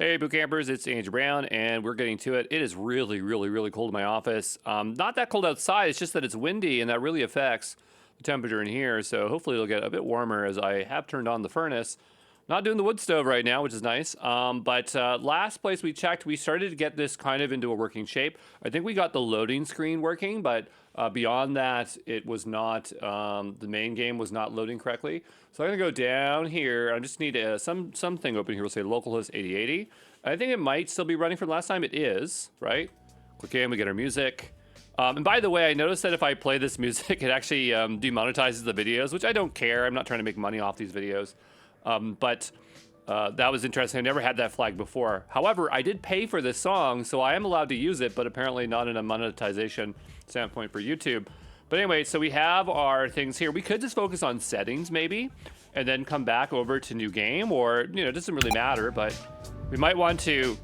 Hey, boot campers, it's Andrew Brown, and we're getting to it. It is really, really, really cold in my office. Not that cold outside, it's just that it's windy, and that really affects the temperature in here. So hopefully it'll get a bit warmer as I have turned on the furnace. Not doing the wood stove right now, which is nice. But last place we checked, we started to get this kind of into a working shape. I think we got the loading screen working, but beyond that, it was not, the main game was not loading correctly. So I'm gonna go down here. I just need something open here. We'll say localhost 8080. I think it might still be running from last time. It is, right? Click in, we get our music. And by the way, I noticed that if I play this music, it actually demonetizes the videos, which I don't care. I'm not trying to make money off these videos. But that was interesting. I never had that flag before. However, I did pay for this song, so I am allowed to use it, but apparently not in a monetization standpoint for YouTube. But anyway, so we have our things here. We could just focus on settings maybe, and then come back over to new game, or, you know, it doesn't really matter, but we might want to,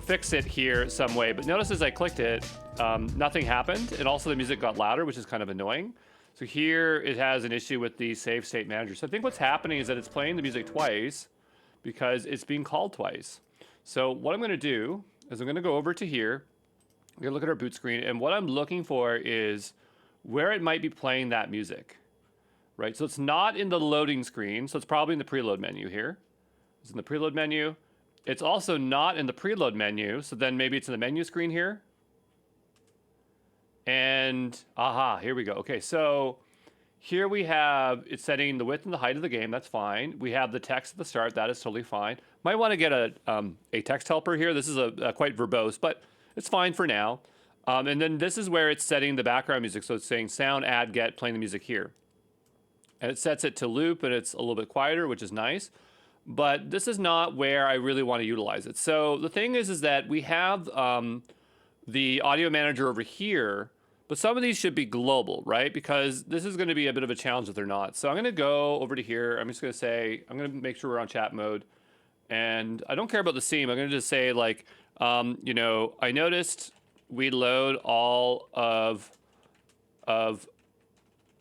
fix it here some way. But notice as I clicked it, nothing happened. And also the music got louder, which is kind of annoying. So here it has an issue with the save state manager. So I think what's happening is that it's playing the music twice because it's being called twice. So what I'm gonna do is I'm gonna go over to here. I'm gonna look at our boot screen, and what I'm looking for is where it might be playing that music, right? So it's not in the loading screen, so it's probably in the preload menu here. It's in the preload menu. It's also not in the preload menu, so then maybe it's in the menu screen here. And aha, here we go. Okay, so here we have it's setting the width and the height of the game. That's fine. We have the text at the start. That is totally fine. Might want to get a text helper here. This is a quite verbose, but it's fine for now. And then this is where it's setting the background music. So it's saying sound, add, get, playing the music here. And it sets it to loop, and it's a little bit quieter, which is nice. But this is not where I really want to utilize it. So the thing is that we have the audio manager over here, but some of these should be global, right? Because this is going to be a bit of a challenge if they're not. So I'm going to go over to here. I'm just going to say, I'm going to make sure we're on chat mode. And I don't care about the theme. I'm going to just say, like, I noticed we load all of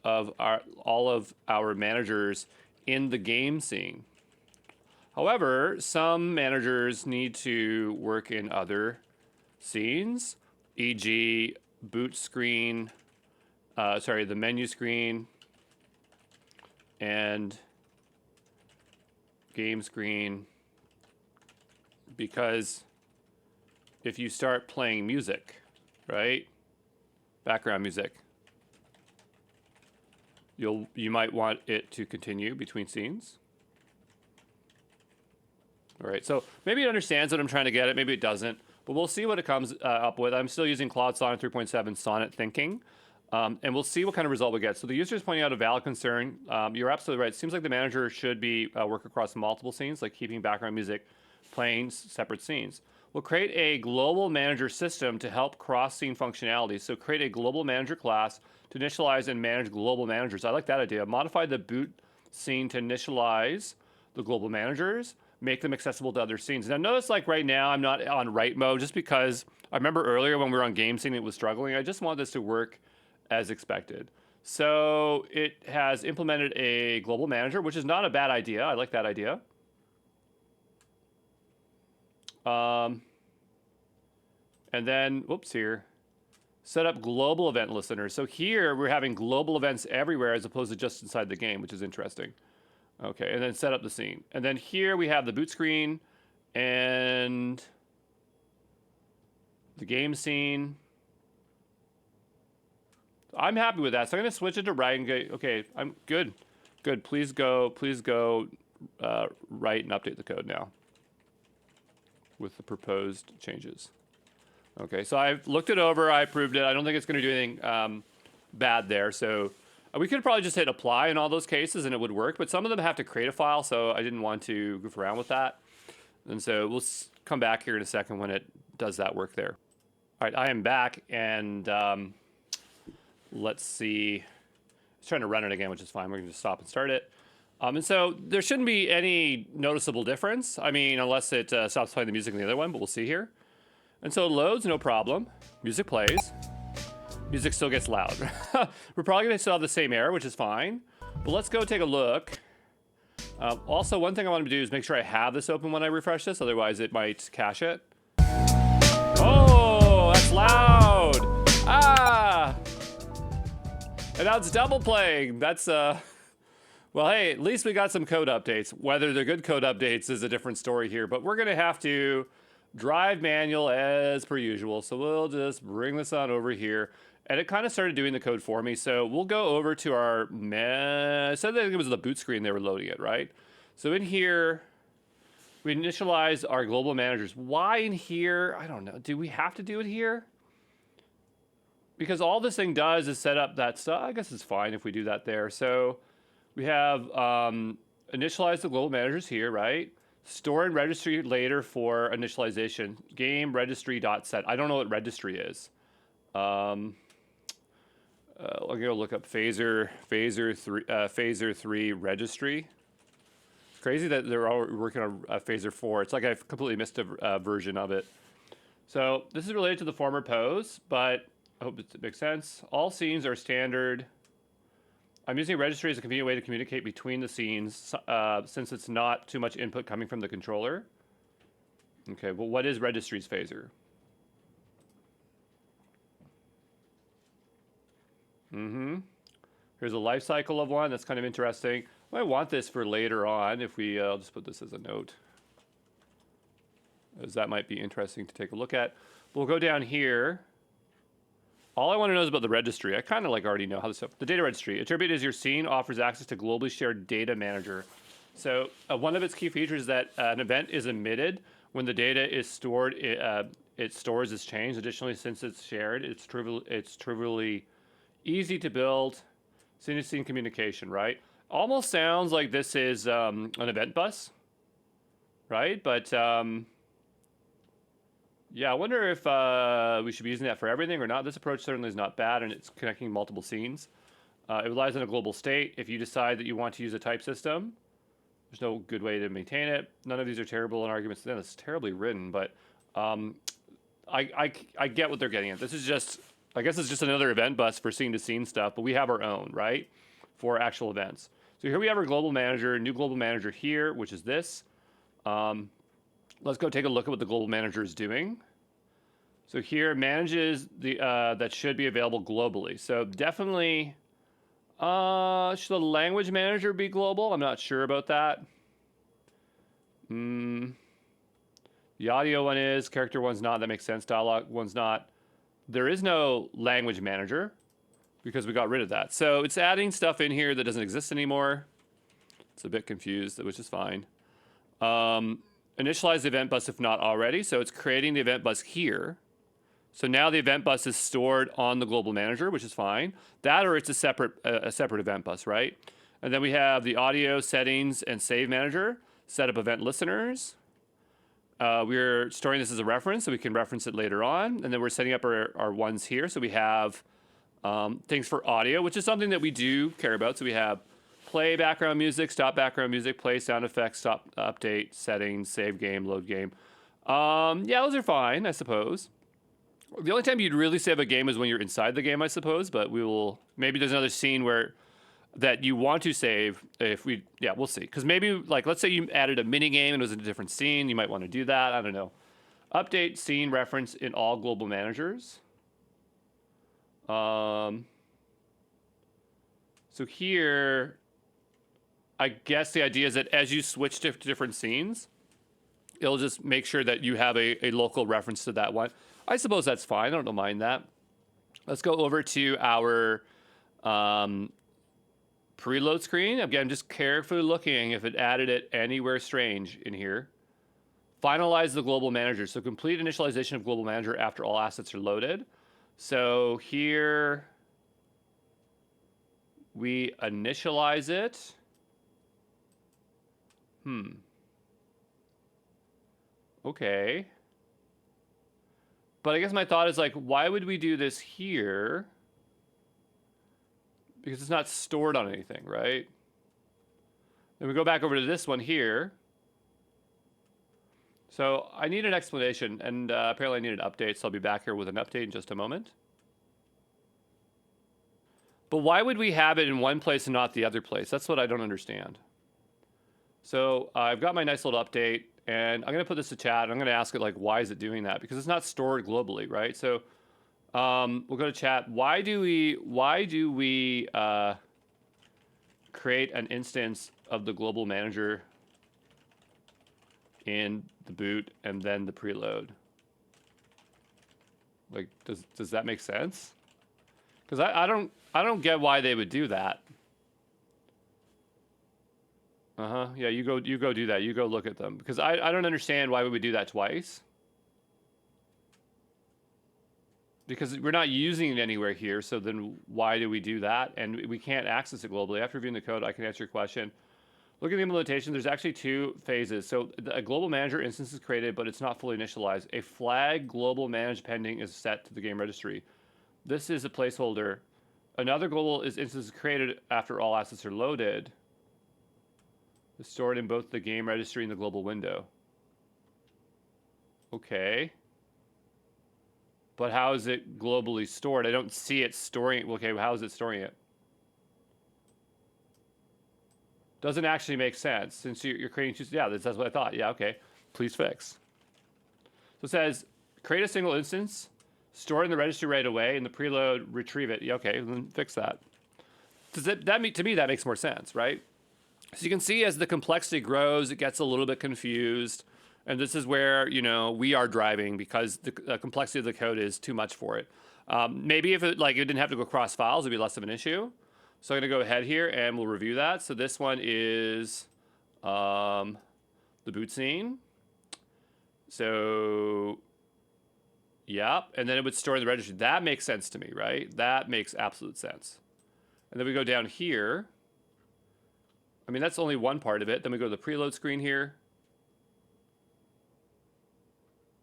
our managers in the game scene. However, some managers need to work in other scenes, e.g. boot screen, the menu screen, and game screen, because if you start playing music, right, background music, you might want it to continue between scenes. All right, so maybe it understands what I'm trying to get at, maybe it doesn't, but we'll see what it comes up with. I'm still using Claude Sonnet 3.7 Sonnet Thinking, and we'll see what kind of result we get. So the user is pointing out a valid concern. You're absolutely right. It seems like the manager should be work across multiple scenes, like keeping background music playing separate scenes. We'll create a global manager system to help cross-scene functionality. So create a global manager class to initialize and manage global managers. I like that idea. Modify the boot scene to initialize the global managers, make them accessible to other scenes. Now notice, like right now, I'm not on write mode just because I remember earlier when we were on game scene, it was struggling. I just want this to work as expected. So it has implemented a global manager, which is not a bad idea. I like that idea. And then, whoops, here, set up global event listeners. So here we're having global events everywhere as opposed to just inside the game, which is interesting. Okay, and then set up the scene. And then here we have the boot screen and the game scene. I'm happy with that. So I'm gonna switch it to write and go, okay, I'm good. Good, please go write and update the code now with the proposed changes. Okay, so I've looked it over, I approved it. I don't think it's gonna do anything bad there. So we could probably just hit apply in all those cases and it would work, but some of them have to create a file, so I didn't want to goof around with that. And so we'll come back here in a second when it does that work there. All right, I am back, and let's see. It's trying to run it again, which is fine. We're gonna just stop and start it. And so there shouldn't be any noticeable difference. I mean, unless it stops playing the music in the other one, but we'll see here. And so it loads, no problem. Music plays. Music still gets loud. We're probably gonna still have the same error, which is fine. But let's go take a look Also, one thing I want to do is make sure I have this open when I refresh this, otherwise it might cache it. Oh, that's loud! Ah! And now it's double playing. That's, well, hey, at least we got some code updates. Whether they're good code updates is a different story here, but we're going to have to drive manual as per usual. So we'll just bring this on over here. And it kind of started doing the code for me. So we'll go over to our, I said that it was the boot screen they were loading it, right? So in here, we initialize our global managers. Why in here? I don't know. Do we have to do it here? Because all this thing does is set up that stuff. I guess it's fine if we do that there. So we have initialize the global managers here, right? Store and registry later for initialization. Game registry.set. I don't know what registry is. I'm gonna look up Phaser 3 registry. Crazy that they're all working on Phaser 4. It's like I've completely missed a version of it. So this is related to the former pose, but I hope it makes sense. All scenes are standard. I'm using registry as a convenient way to communicate between the scenes since it's not too much input coming from the controller. Okay, well, what is registry's Phaser? Here's a life cycle of one. That's kind of interesting. I might want this for later on if we, I'll just put this as a note, as that might be interesting to take a look at. We'll go down here. All I want to know is about the registry. I kind of like already know how this, the data registry. Attribute is your scene offers access to globally shared data manager. So one of its key features is that an event is emitted when the data is stored. It stores its change. Additionally, since it's shared, it's trivially easy to build scene-to-scene communication, right? Almost sounds like this is an event bus, right? But yeah, I wonder if we should be using that for everything or not. This approach certainly is not bad, and it's connecting multiple scenes. It relies on a global state. If you decide that you want to use a type system, there's no good way to maintain it. None of these are terrible in arguments. Then it's terribly written, but I get what they're getting at. This is just, I guess it's just another event bus for scene-to-scene stuff, but we have our own, right, for actual events. So here we have our global manager, new global manager here, which is this. Let's go take a look at what the global manager is doing. So here manages the that should be available globally. So definitely, should the language manager be global? I'm not sure about that. The audio one is, character one's not. That makes sense. Dialogue one's not. There is no language manager because we got rid of that. So it's adding stuff in here that doesn't exist anymore. It's a bit confused, which is fine. Initialize the event bus if not already. So it's creating the event bus here. So now the event bus is stored on the global manager, which is fine. That or it's a separate event bus, right? And then we have the audio settings and save manager, set up event listeners. We're storing this as a reference so we can reference it later on. And then we're setting up our ones here. So we have things for audio, which is something that we do care about. So we have play background music, stop background music, play sound effects, stop update, settings, save game, load game. Yeah, those are fine, I suppose. The only time you'd really save a game is when you're inside the game, I suppose. But we will, maybe there's another scene where that you want to save if we, yeah, we'll see. Because maybe, like, let's say you added a mini game and it was in a different scene. You might want to do that. I don't know. Update scene reference in all global managers. So here, I guess the idea is that as you switch to different scenes, it'll just make sure that you have a local reference to that one. I suppose that's fine. I don't mind that. Let's go over to our preload screen. Again, just carefully looking if it added it anywhere strange in here. Finalize the global manager. So complete initialization of global manager after all assets are loaded. So here we initialize it. Okay. But I guess my thought is like, why would we do this here? Because it's not stored on anything, right? Then we go back over to this one here. So I need an explanation, and apparently I need an update, so I'll be back here with an update in just a moment. But why would we have it in one place and not the other place? That's what I don't understand. So I've got my nice little update, and I'm gonna put this to chat. And I'm gonna ask it like, why is it doing that? Because it's not stored globally, right? So we'll go to chat. Why do we create an instance of the global manager in the boot and then the preload? Like, does that make sense? Because I don't get why they would do that. Yeah, you go do that. You go look at them, because I don't understand why we would do that twice. Because we're not using it anywhere here, so then why do we do that? And we can't access it globally. After reviewing the code, I can answer your question. Look at the implementation. There's actually two phases. So a global manager instance is created, but it's not fully initialized. A flag global manage pending is set to the game registry. This is a placeholder. Another global instance is created after all assets are loaded. It's stored in both the game registry and the global window. Okay. But how is it globally stored? I don't see it storing it. Okay, how is it storing it? Doesn't actually make sense since you're creating two. Yeah, that's what I thought. Yeah, okay. Please fix. So it says, create a single instance, store it in the registry right away, and the preload, retrieve it. Yeah, okay, then fix that. To me, that makes more sense, right? So you can see as the complexity grows, it gets a little bit confused. And this is where, we are driving, because the complexity of the code is too much for it. Maybe if it didn't have to go across files, it'd be less of an issue. So I'm going to go ahead here and we'll review that. So this one is the boot scene. So, yeah. And then it would store in the registry. That makes sense to me, right? That makes absolute sense. And then we go down here. I mean, that's only one part of it. Then we go to the preload screen here.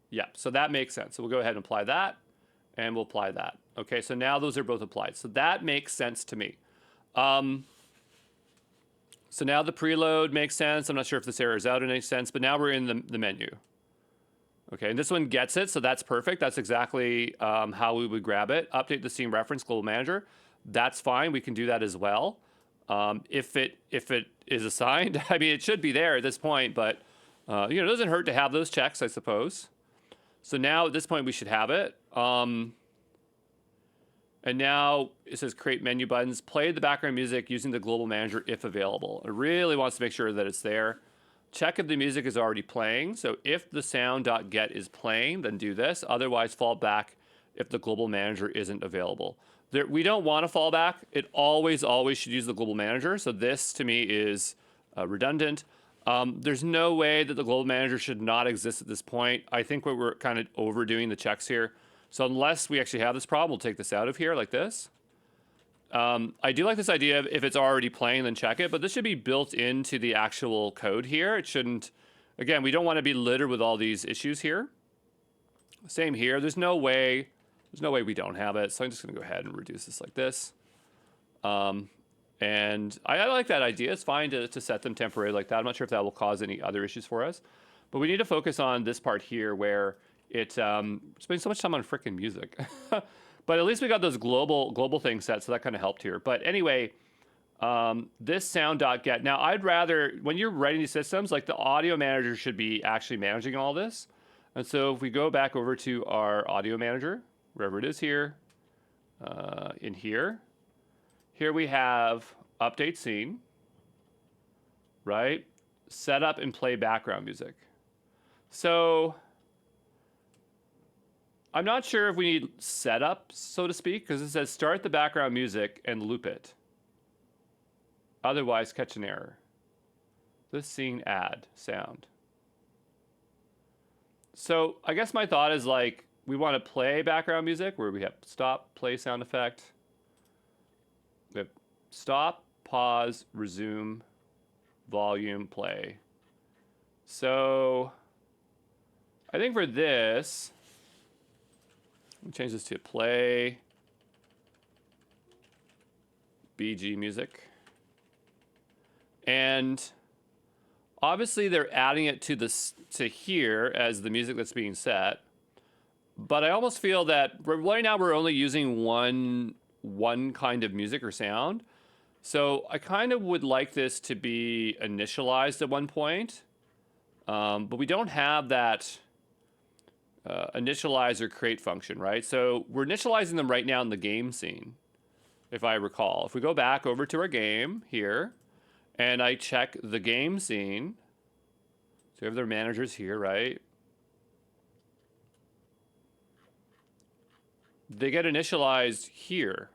Yeah, so that makes sense. So we'll go ahead and apply that, and we'll apply that. Okay, so now those are both applied. So that makes sense to me. So now the preload makes sense. I'm not sure if this error is out in any sense, but now we're in the menu. Okay, and this one gets it, so that's perfect. That's exactly how we would grab it. Update the scene reference global manager. That's fine. We can do that as well. If it is assigned, I mean, it should be there at this point, but it doesn't hurt to have those checks, I suppose. So now at this point we should have it. And now it says create menu buttons. Play the background music using the global manager if available. It really wants to make sure that it's there. Check if the music is already playing. So if the sound.get is playing, then do this. Otherwise, fall back if the global manager isn't available. We don't want to fall back. It always should use the global manager. So this to me is redundant. There's no way that the global manager should not exist at this point. I think we're kind of overdoing the checks here. So unless we actually have this problem, we'll take this out of here like this. I do like this idea of if it's already playing, then check it. But this should be built into the actual code here. It shouldn't. Again, we don't want to be littered with all these issues here. Same here. There's no way we don't have it. So I'm just going to go ahead and reduce this like this. And I like that idea. It's fine to set them temporarily like that. I'm not sure if that will cause any other issues for us. But we need to focus on this part here where it spends so much time on frickin' music. But at least we got those global things set, so that kind of helped here. But anyway, this sound.get. Now, I'd rather, when you're writing these systems, like the audio manager should be actually managing all this. And so if we go back over to our audio manager, wherever it is here, in here we have update scene, right? Set up and play background music. So I'm not sure if we need setup, so to speak, because it says start the background music and loop it. Otherwise, catch an error. This scene add sound. So I guess my thought is like, we want to play background music where we have stop, play sound effect. We have stop, pause, resume, volume, play. So I think for this, we'll change this to play BG music. And obviously they're adding it to here as the music that's being set. But I almost feel that right now we're only using one kind of music or sound. So I kind of would like this to be initialized at one point, but we don't have that initialize or create function, right? So we're initializing them right now in the game scene, if I recall. If we go back over to our game here, and I check the game scene, so we have their managers here, right? They get initialized here.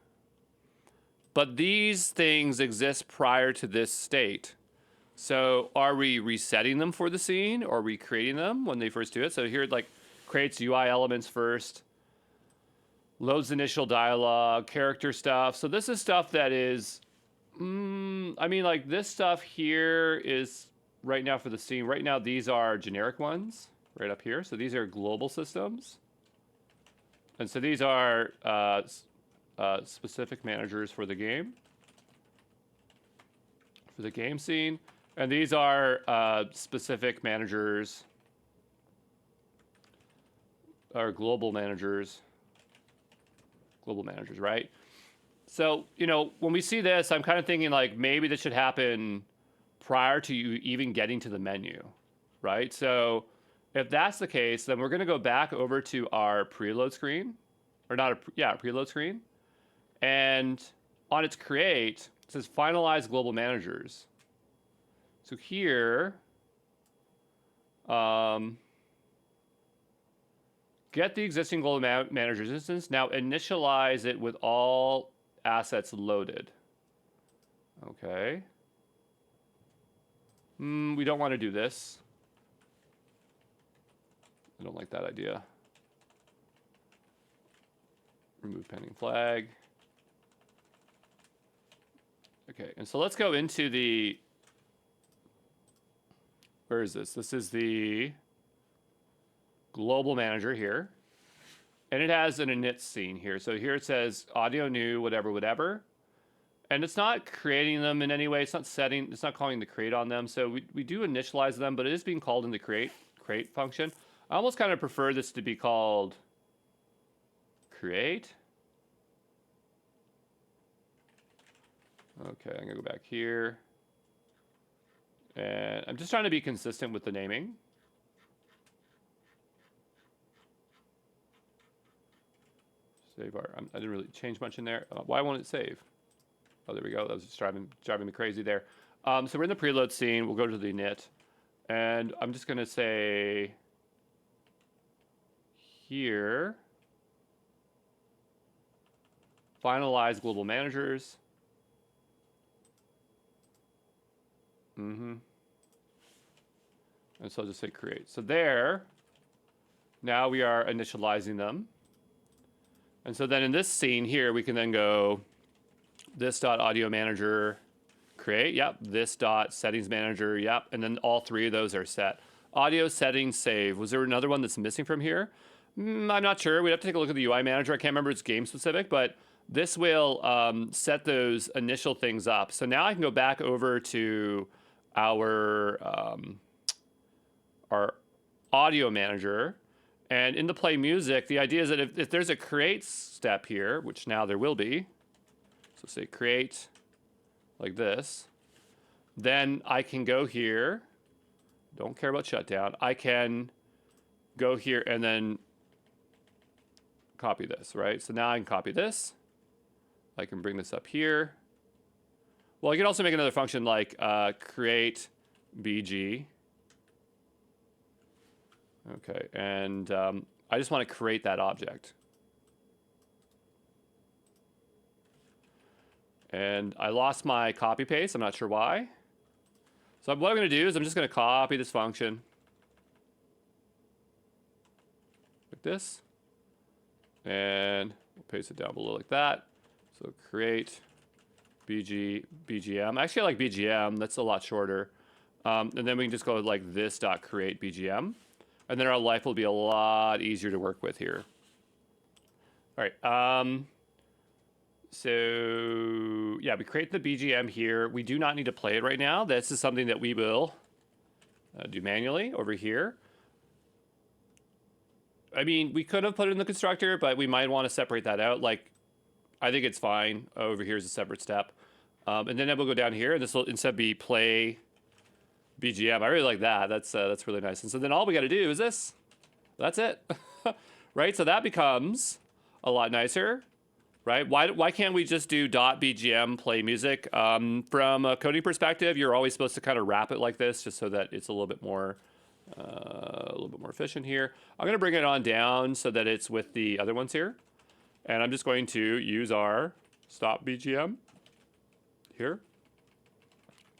But these things exist prior to this state. So are we resetting them for the scene, or are we creating them when they first do it? So here it like creates UI elements first, loads initial dialogue, character stuff. So this is stuff that is, I mean, like this stuff here is right now for the scene. Right now, these are generic ones right up here. So these are global systems. And so these are specific managers for the game scene. And these are specific managers, or global managers, right? So, you know, when we see this, I'm kind of thinking like maybe this should happen prior to you even getting to the menu, right? So if that's the case, then we're going to go back over to our preload screen, or not preload screen. And on its create, it says finalize global managers. So here, get the existing global managers instance. Now initialize it with all assets loaded. Okay. We don't want to do this. I don't like that idea. Remove pending flag. Okay, and so let's go into the, where is this? This is the global manager here. And it has an init scene here. So here it says audio new, whatever. And it's not creating them in any way. It's not setting, it's not calling the create on them. So we do initialize them, but it is being called in the create function. I almost kind of prefer this to be called create. Okay, I'm gonna go back here. And I'm just trying to be consistent with the naming. Save our, I didn't really change much in there. Why won't it save? Oh, there we go. That was just driving me crazy there. So we're in the preload scene. We'll go to the init. And I'm just gonna say here, finalize global managers. And so I'll just say create. So there, now we are initializing them. And so then in this scene here, we can then go this dot audio manager create. Yep. This dot settings manager. Yep. And then all three of those are set. Audio settings save. Was there another one that's missing from here? I'm not sure. We'd have to take a look at the UI manager. I can't remember, it's game specific, but this will set those initial things up. So now I can go back over to our audio manager, and in the play music, the idea is that if there's a create step here, which now there will be, so say create like this, then I can go here, don't care about shutdown, I can go here and then copy this, right? So now I can copy this, I can bring this up here. Well, I can also make another function like create BG. Okay, and I just want to create that object. And I lost my copy paste. I'm not sure why. So what I'm going to do is I'm just going to copy this function like this. And we'll paste it down below like that. So create BGM. Actually, I like BGM. That's a lot shorter. And then we can just go like this dot create BGM. And then our life will be a lot easier to work with here. All right. So yeah, we create the BGM here. We do not need to play it right now. This is something that we will do manually over here. I mean, we could have put it in the constructor, but we might want to separate that out. Like, I think it's fine. Over here is a separate step. And then we'll go down here, and this will instead be play BGM. I really like that. That's really nice. And so then all we got to do is this. That's it, right? So that becomes a lot nicer, right? Why can't we just do .bgm play music? From a coding perspective, you're always supposed to kind of wrap it like this, just so that it's a little bit more efficient here. I'm gonna bring it on down so that it's with the other ones here, and I'm just going to use our stop BGM here,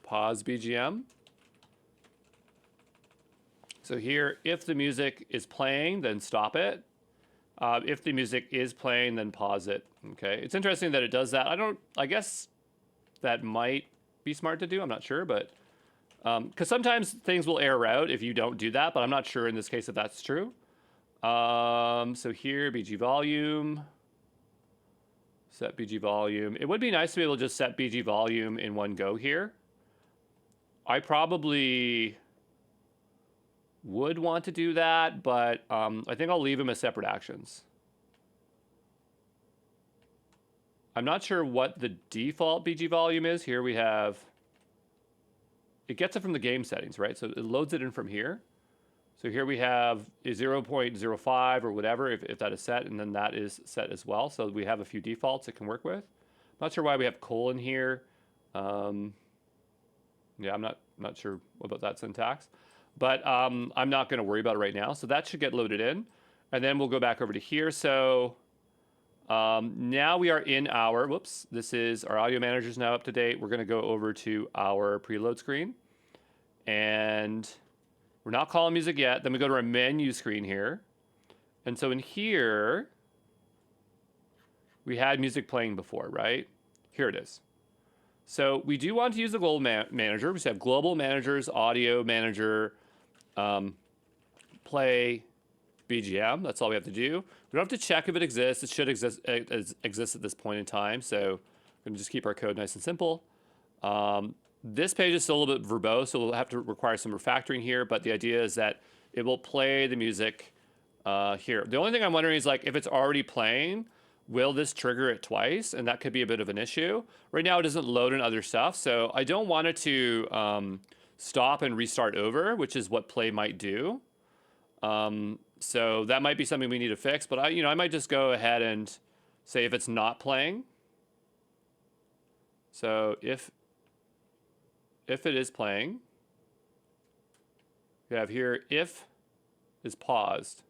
pause BGM. So here, if the music is playing, then stop it. If the music is playing, then pause it. Okay, it's interesting that it does that. I guess that might be smart to do. I'm not sure, but because sometimes things will error out if you don't do that, but I'm not sure in this case if that's true. So here, BG volume, set BG volume. It would be nice to be able to just set BG volume in one go here. I probably would want to do that, but I think I'll leave them as separate actions. I'm not sure what the default BG volume is. Here we have, it gets it from the game settings, right? So it loads it in from here. So here we have a 0.05 or whatever, if that is set, and then that is set as well. So we have a few defaults it can work with. Not sure why we have colon here. Yeah, I'm not sure about that syntax. But I'm not going to worry about it right now. So that should get loaded in. And then we'll go back over to here. So now we are in our, whoops, this is our audio manager is now up to date. We're going to go over to our preload screen. And we're not calling music yet. Then we go to our menu screen here. And so in here, we had music playing before, right? Here it is. So we do want to use the global manager. We have global managers, audio manager, play BGM. That's all we have to do. We don't have to check if it exists. It should exist at this point in time. So we're going to just keep our code nice and simple. This page is still a little bit verbose, so we'll have to require some refactoring here. But the idea is that it will play the music here. The only thing I'm wondering is, like, if it's already playing, will this trigger it twice? And that could be a bit of an issue. Right now, it doesn't load in other stuff. So I don't want it to stop and restart over, which is what play might do. So that might be something we need to fix. But I might just go ahead and say if it's not playing. So if it is playing, we have here if is paused.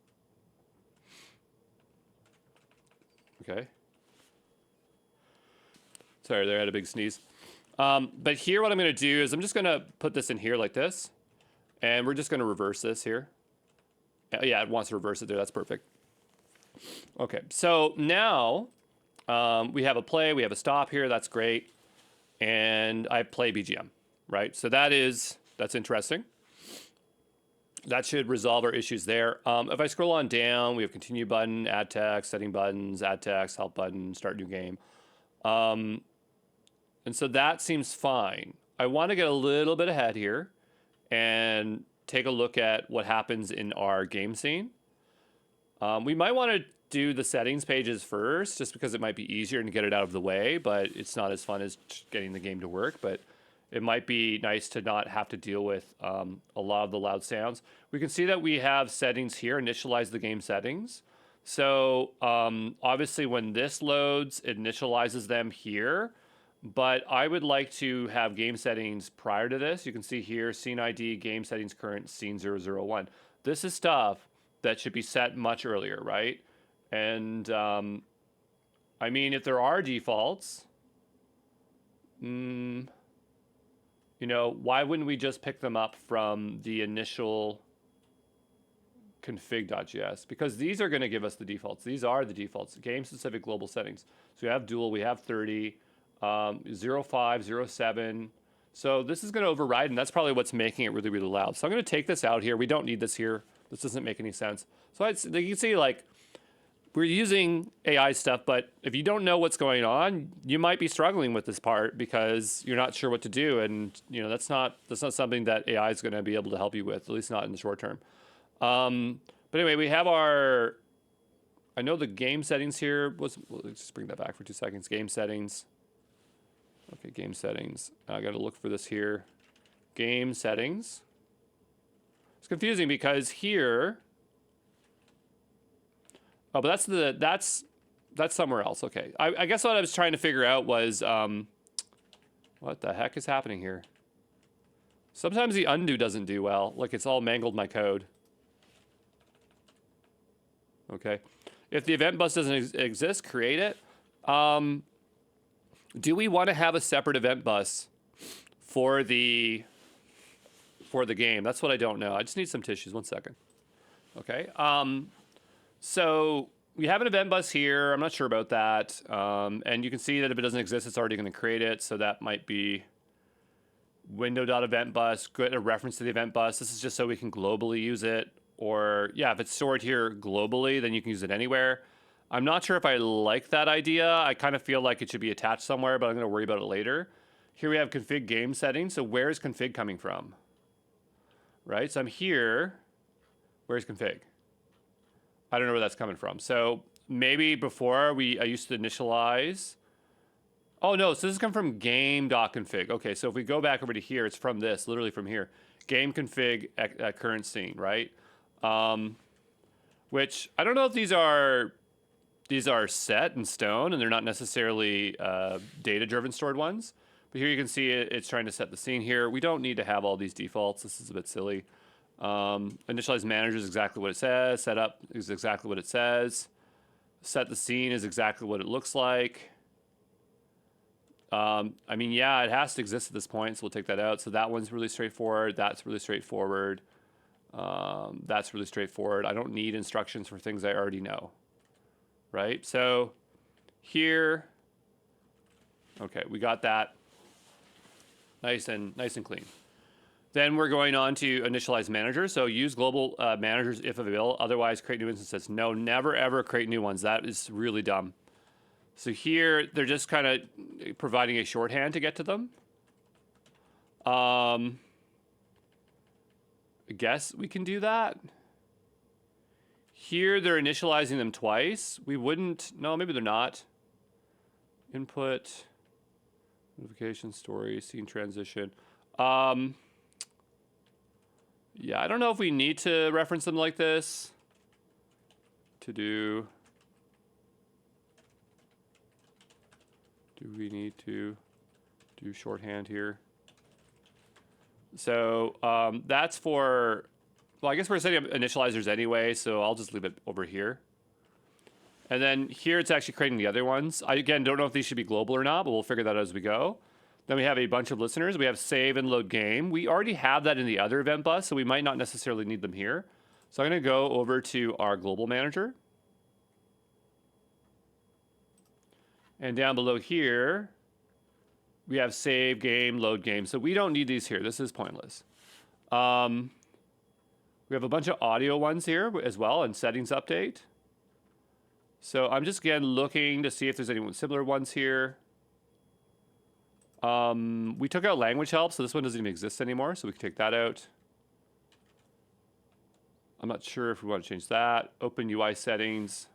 Okay. Sorry, there, I had a big sneeze. But here what I'm going to do is I'm just going to put this in here like this. And we're just going to reverse this here. Yeah, it wants to reverse it there. That's perfect. Okay, so now we have a play, we have a stop here. That's great. And I play BGM, right? So that's interesting. That should resolve our issues there. If I scroll on down, we have continue button, add text, setting buttons, add text, help button, start new game. And so that seems fine. I want to get a little bit ahead here and take a look at what happens in our game scene. We might want to do the settings pages first, just because it might be easier to get it out of the way, but it's not as fun as getting the game to work. But it might be nice to not have to deal with a lot of the loud sounds. We can see that we have settings here, initialize the game settings. So obviously when this loads, it initializes them here. But I would like to have game settings prior to this. You can see here, scene ID, game settings current, scene 001. This is stuff that should be set much earlier, right? And I mean, if there are defaults, why wouldn't we just pick them up from the initial config.js? Because these are going to give us the defaults. These are the defaults, game-specific global settings. So we have dual, we have 30, 05, 07. So this is going to override, and that's probably what's making it really, really loud. So I'm going to take this out here. We don't need this here. This doesn't make any sense. So you can see, like, we're using AI stuff, but if you don't know what's going on, you might be struggling with this part because you're not sure what to do. And that's not something that AI is going to be able to help you with, at least not in the short term. But anyway, we have I know the game settings here let's just bring that back for 2 seconds. Game settings. Okay, game settings. I got to look for this here. Game settings. It's confusing because here. Oh, but that's somewhere else. Okay, I guess what I was trying to figure out was what the heck is happening here? Sometimes the undo doesn't do well. Like it's all mangled my code. Okay, if the event bus doesn't exist, create it. Do we want to have a separate event bus for the game? That's what I don't know. I just need some tissues. 1 second. Okay. So we have an event bus here. I'm not sure about that. And you can see that if it doesn't exist, it's already going to create it. So that might be window.eventBus. Get a reference to the event bus. This is just so we can globally use it. Or yeah, if it's stored here globally, then you can use it anywhere. I'm not sure if I like that idea. I kind of feel like it should be attached somewhere, but I'm going to worry about it later. Here we have config game settings. So where is config coming from? Right? So I'm here. Where's config? I don't know where that's coming from. So maybe before I used to initialize. Oh no, so this is coming from game.config. Okay, so if we go back over to here, it's from this, literally from here. Game config at current scene, right? Which I don't know if these are set in stone and they're not necessarily data-driven stored ones. But here you can see it's trying to set the scene here. We don't need to have all these defaults. This is a bit silly. Initialize manager is exactly what it says. Setup is exactly what it says. Set the scene is exactly what it looks like. I mean, yeah, it has to exist at this point, so we'll take that out. So that one's really straightforward. That's really straightforward. That's really straightforward. I don't need instructions for things I already know. Right? So here, okay, we got that nice and clean. Then we're going on to initialize managers. So use global managers if available. Otherwise, create new instances. No, never ever create new ones. That is really dumb. So here, they're just kind of providing a shorthand to get to them. I guess we can do that. Here, they're initializing them twice. We wouldn't, no, maybe they're not. Input, notification, story, scene transition. Yeah, I don't know if we need to reference them like this. Do we need to do shorthand here? So that's for, well, I guess we're setting up initializers anyway, so I'll just leave it over here. And then here it's actually creating the other ones. I, again, don't know if these should be global or not, but we'll figure that out as we go. Then we have a bunch of listeners. We have save and load game. We already have that in the other event bus, so we might not necessarily need them here. So I'm going to go over to our global manager. And down below here, we have save game, load game. So we don't need these here. This is pointless. We have a bunch of audio ones here as well, and settings update. So I'm just, again, looking to see if there's any similar ones here. We took out language help, so this one doesn't even exist anymore, so we can take that out. I'm not sure if we want to change that. Open UI settings.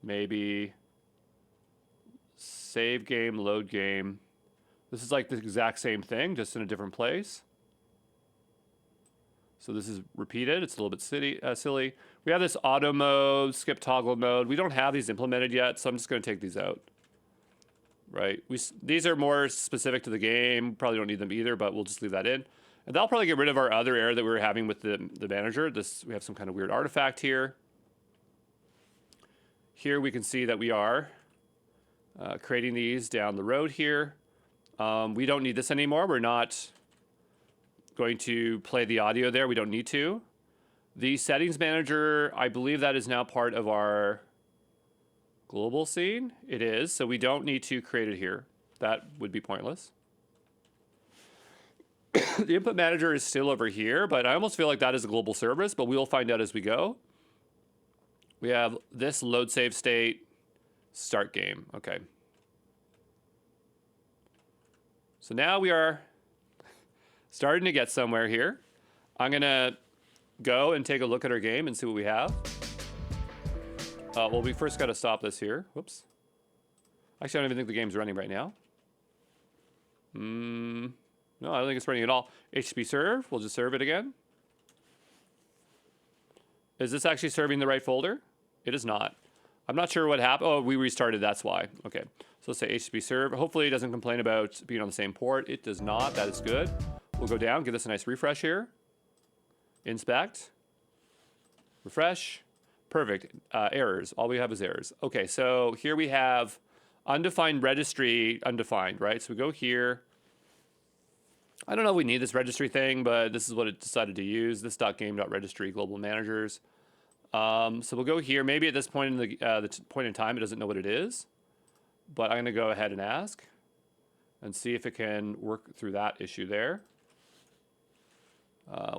Maybe save game, load game. This is like the exact same thing, just in a different place. So this is repeated. It's a little bit silly. We have this auto mode, skip toggle mode. We don't have these implemented yet, so I'm just going to take these out. Right? These are more specific to the game. Probably don't need them either, but we'll just leave that in. And that'll probably get rid of our other error that we were having with the manager. We have some kind of weird artifact here. Here we can see that we are creating these down the road here. We don't need this anymore. We're not going to play the audio there. We don't need to. The settings manager, I believe that is now part of our global scene. It is, so we don't need to create it here. That would be pointless. The input manager is still over here, but I almost feel like that is a global service, but we will find out as we go. We have this load save state, start game. Okay. So now we are starting to get somewhere here. I'm going to go and take a look at our game and see what we have. Well, we first got to stop this here. Whoops. Actually, I don't even think the game's running right now. No, I don't think it's running at all. HTTP serve. We'll just serve it again. Is this actually serving the right folder? It is not. I'm not sure what happened. Oh, we restarted. That's why. Okay. So let's say HTTP serve. Hopefully it doesn't complain about being on the same port. It does not. That is good. We'll go down. Give this a nice refresh here. Inspect. Refresh. Perfect. Errors. All we have is errors. Okay, so here we have undefined registry, undefined, right? So we go here. I don't know if we need this registry thing, but this is what it decided to use. This .game.registry global managers. So we'll go here. Maybe at this point in the point in time, it doesn't know what it is. But I'm going to go ahead and ask and see if it can work through that issue there.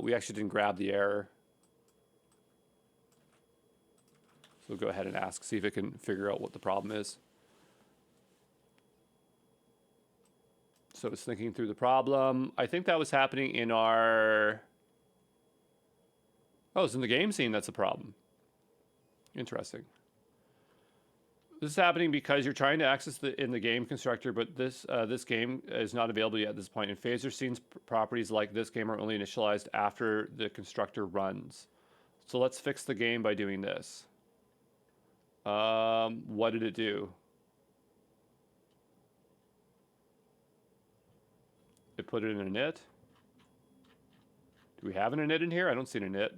We actually didn't grab the error. So we'll go ahead and ask, see if it can figure out what the problem is. So it's thinking through the problem. I think that was happening in our... Oh, it's in the game scene that's a problem. Interesting. This is happening because you're trying to access in the game constructor, but this game is not available yet at this point. And phaser scenes properties like this game are only initialized after the constructor runs. So let's fix the game by doing this. What did it do? It put it in a init. Do we have an init in here? I don't see an init.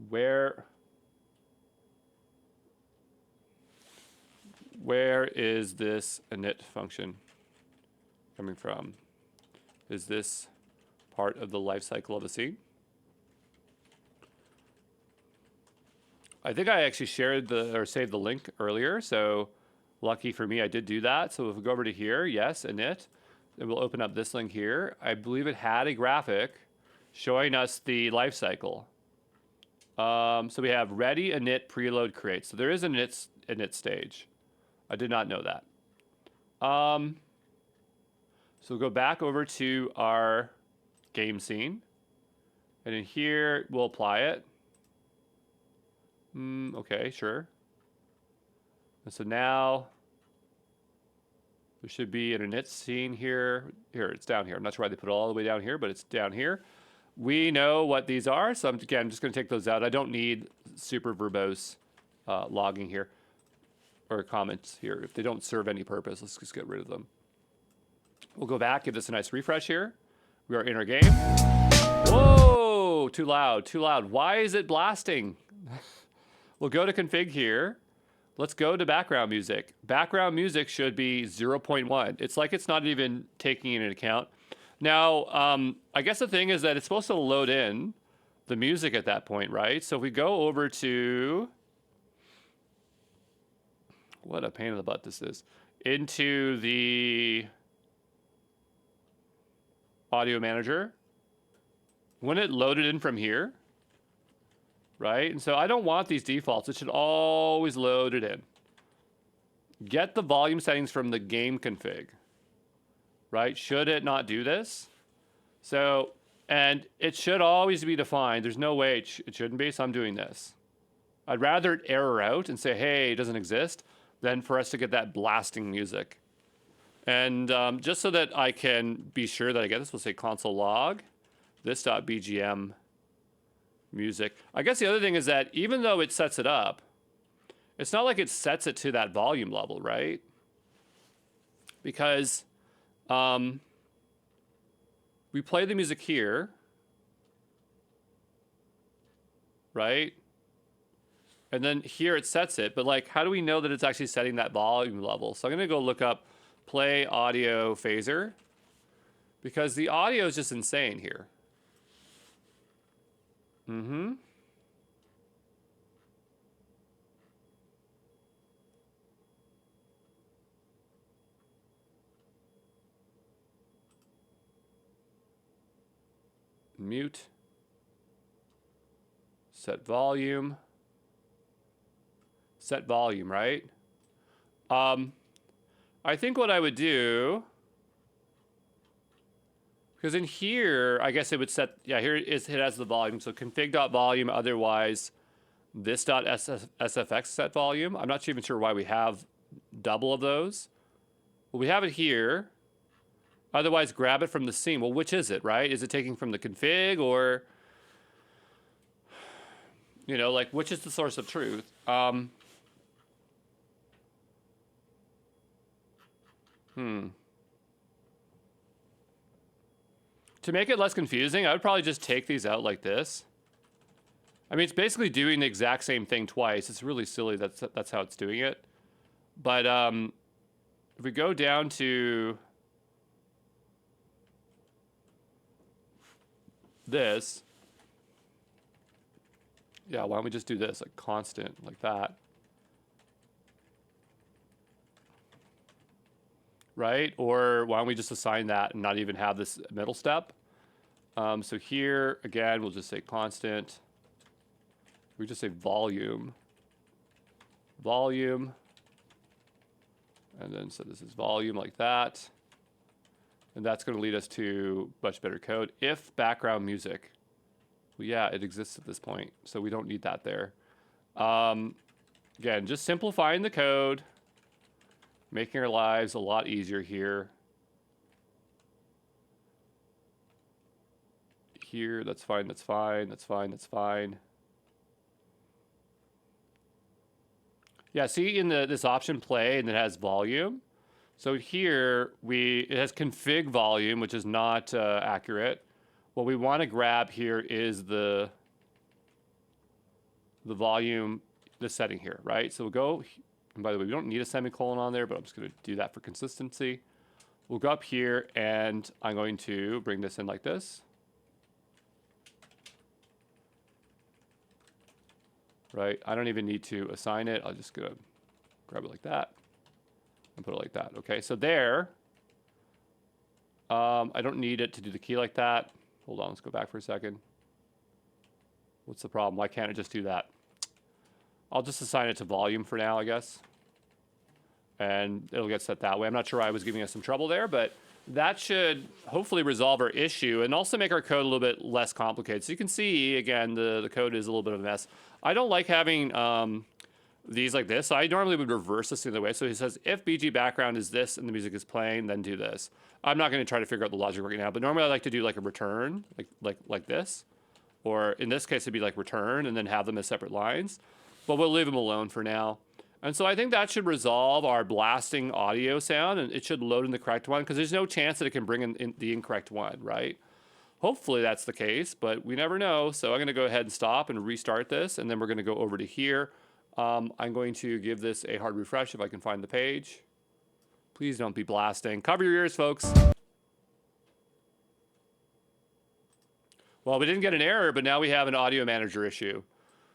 Where is this init function coming from? Is this part of the life cycle of a scene? I think I actually shared or saved the link earlier, so lucky for me, I did do that. So if we go over to here, yes, init, then we'll open up this link here. I believe it had a graphic showing us the life cycle. So we have ready, init, preload, create. So there is an init stage. I did not know that. So we'll go back over to our game scene. And in here, we'll apply it. Okay, sure. And so now there should be an init scene here. Here, it's down here. I'm not sure why they put it all the way down here, but it's down here. We know what these are, so I'm just going to take those out. I don't need super verbose logging here or comments here. If they don't serve any purpose, let's just get rid of them. We'll go back, give this a nice refresh here. We are in our game. Whoa, too loud, too loud. Why is it blasting? We'll go to config here. Let's go to background music. Background music should be 0.1. It's like it's not even taking into account. Now, I guess the thing is that it's supposed to load in the music at that point, right? So if we go over to, what a pain in the butt this is, into the audio manager, when it loaded in from here, right? And so I don't want these defaults. It should always load it in. Get the volume settings from the game config, right? Should it not do this? So, and it should always be defined. There's no way it shouldn't be, so I'm doing this. I'd rather it error out and say, hey, it doesn't exist, than for us to get that blasting music. And just so that I can be sure that I get this, we'll say console log, this.bgm music. I guess the other thing is that even though it sets it up, it's not like it sets it to that volume level, right? Because we play the music here, right? And then here it sets it, but like, how do we know that it's actually setting that volume level? So I'm gonna go look up play audio phaser, because the audio is just insane here. Mute. Set volume. Set volume, right? I think what I would do, because in here, I guess it would set, yeah, here it has the volume. So config.volume, otherwise this .sfx set volume. I'm not even sure why we have double of those. Well, we have it here. Otherwise, grab it from the scene. Well, which is it, right? Is it taking from the config or, you know, like, which is the source of truth? To make it less confusing, I would probably just take these out like this. I mean, it's basically doing the exact same thing twice. It's really silly that's how it's doing it. But if we go down to this, yeah, why don't we just do this, like constant, like that. Right? Or why don't we just assign that and not even have this middle step? So here, again, we'll just say constant. We just say volume. Volume. And then, so this is volume like that. And that's going to lead us to much better code. If background music. Well, yeah, it exists at this point, so we don't need that there. Again, just simplifying the code. Making our lives a lot easier here. Here, that's fine, that's fine, that's fine, that's fine. Yeah, see in this option play, and it has volume. So here, it has config volume, which is not accurate. What we want to grab here is the volume, the setting here, right? So we'll go, and by the way, we don't need a semicolon on there, but I'm just going to do that for consistency. We'll go up here, and I'm going to bring this in like this. Right? I don't even need to assign it. I'll just go grab it like that and put it like that. Okay, so there, I don't need it to do the key like that. Hold on, let's go back for a second. What's the problem? Why can't it just do that? I'll just assign it to volume for now, I guess. And it'll get set that way. I'm not sure why I was giving us some trouble there, but that should hopefully resolve our issue and also make our code a little bit less complicated. So you can see, again, the code is a little bit of a mess. I don't like having these like this. I normally would reverse this the other way. So he says, if BG background is this and the music is playing, then do this. I'm not going to try to figure out the logic right now, but normally I like to do like a return, like this. Or in this case, it'd be like return and then have them as separate lines. But we'll leave them alone for now. And so I think that should resolve our blasting audio sound, and it should load in the correct one, because there's no chance that it can bring in the incorrect one, right? Hopefully that's the case, but we never know. So I'm going to go ahead and stop and restart this, and then we're going to go over to here. I'm going to give this a hard refresh if I can find the page. Please don't be blasting. Cover your ears, folks. Well, we didn't get an error, but now we have an audio manager issue.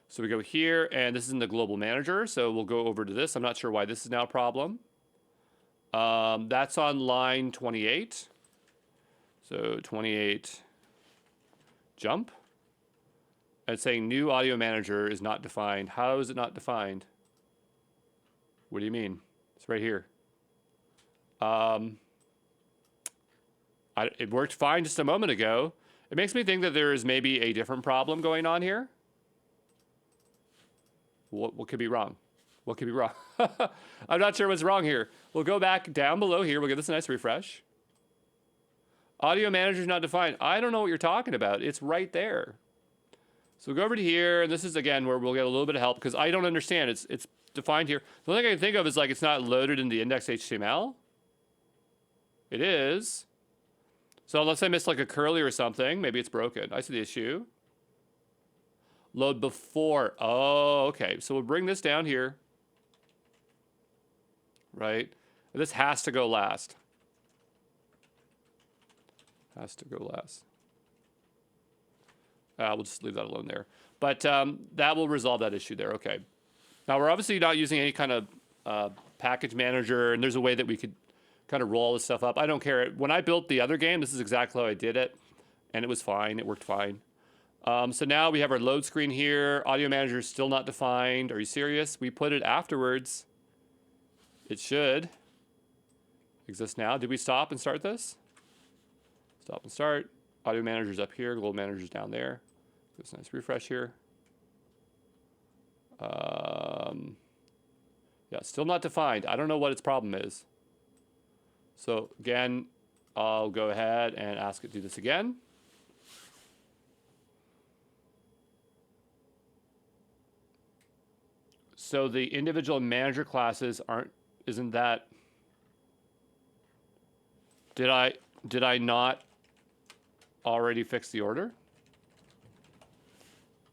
So we go here, and this is in the global manager. So we'll go over to this. I'm not sure why this is now a problem. That's on line 28. So 28, jump. And it's saying new audio manager is not defined. How is it not defined? What do you mean? It's right here. It worked fine just a moment ago. It makes me think that there is maybe a different problem going on here. What could be wrong? What could be wrong? I'm not sure what's wrong here. We'll go back down below here. We'll give this a nice refresh. Audio manager is not defined. I don't know what you're talking about. It's right there. So we'll go over to here, and this is, again, where we'll get a little bit of help, because I don't understand. It's defined here. The only thing I can think of is, like, it's not loaded in the index.html. It is. So unless I missed, like, a curly or something, maybe it's broken. I see the issue. Load before. Oh, okay. So we'll bring this down here. Right? This has to go last. Has to go last. We'll just leave that alone there. But that will resolve that issue there. Okay. Now, we're obviously not using any kind of package manager, and there's a way that we could kind of roll all this stuff up. I don't care. When I built the other game, this is exactly how I did it, and it was fine. It worked fine. So now we have our load screen here. Audio manager is still not defined. Are you serious? We put it afterwards. It should exist now. Did we stop and start this? Stop and start. Audio manager's up here. Global manager's down there. Give us a nice refresh here. Yeah, still not defined. I don't know what its problem is. So again, I'll go ahead and ask it to do this again. So the individual manager classes isn't that, did I not already fix the order?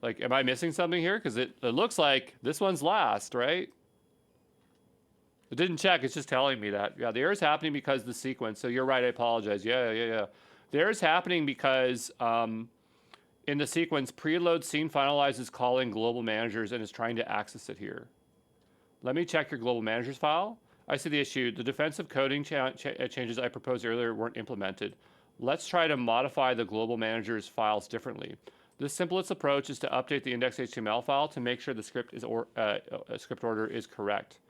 Like, am I missing something here? Because it looks like this one's last, right? It didn't check, it's just telling me that. Yeah, the error's happening because the sequence. So you're right, I apologize. Yeah. The error's happening because in the sequence, preload scene finalizes calling global managers and is trying to access it here. Let me check your global managers file. I see the issue. The defensive coding changes I proposed earlier weren't implemented. Let's try to modify the global managers files differently. The simplest approach is to update the index.html file to make sure the script order is correct.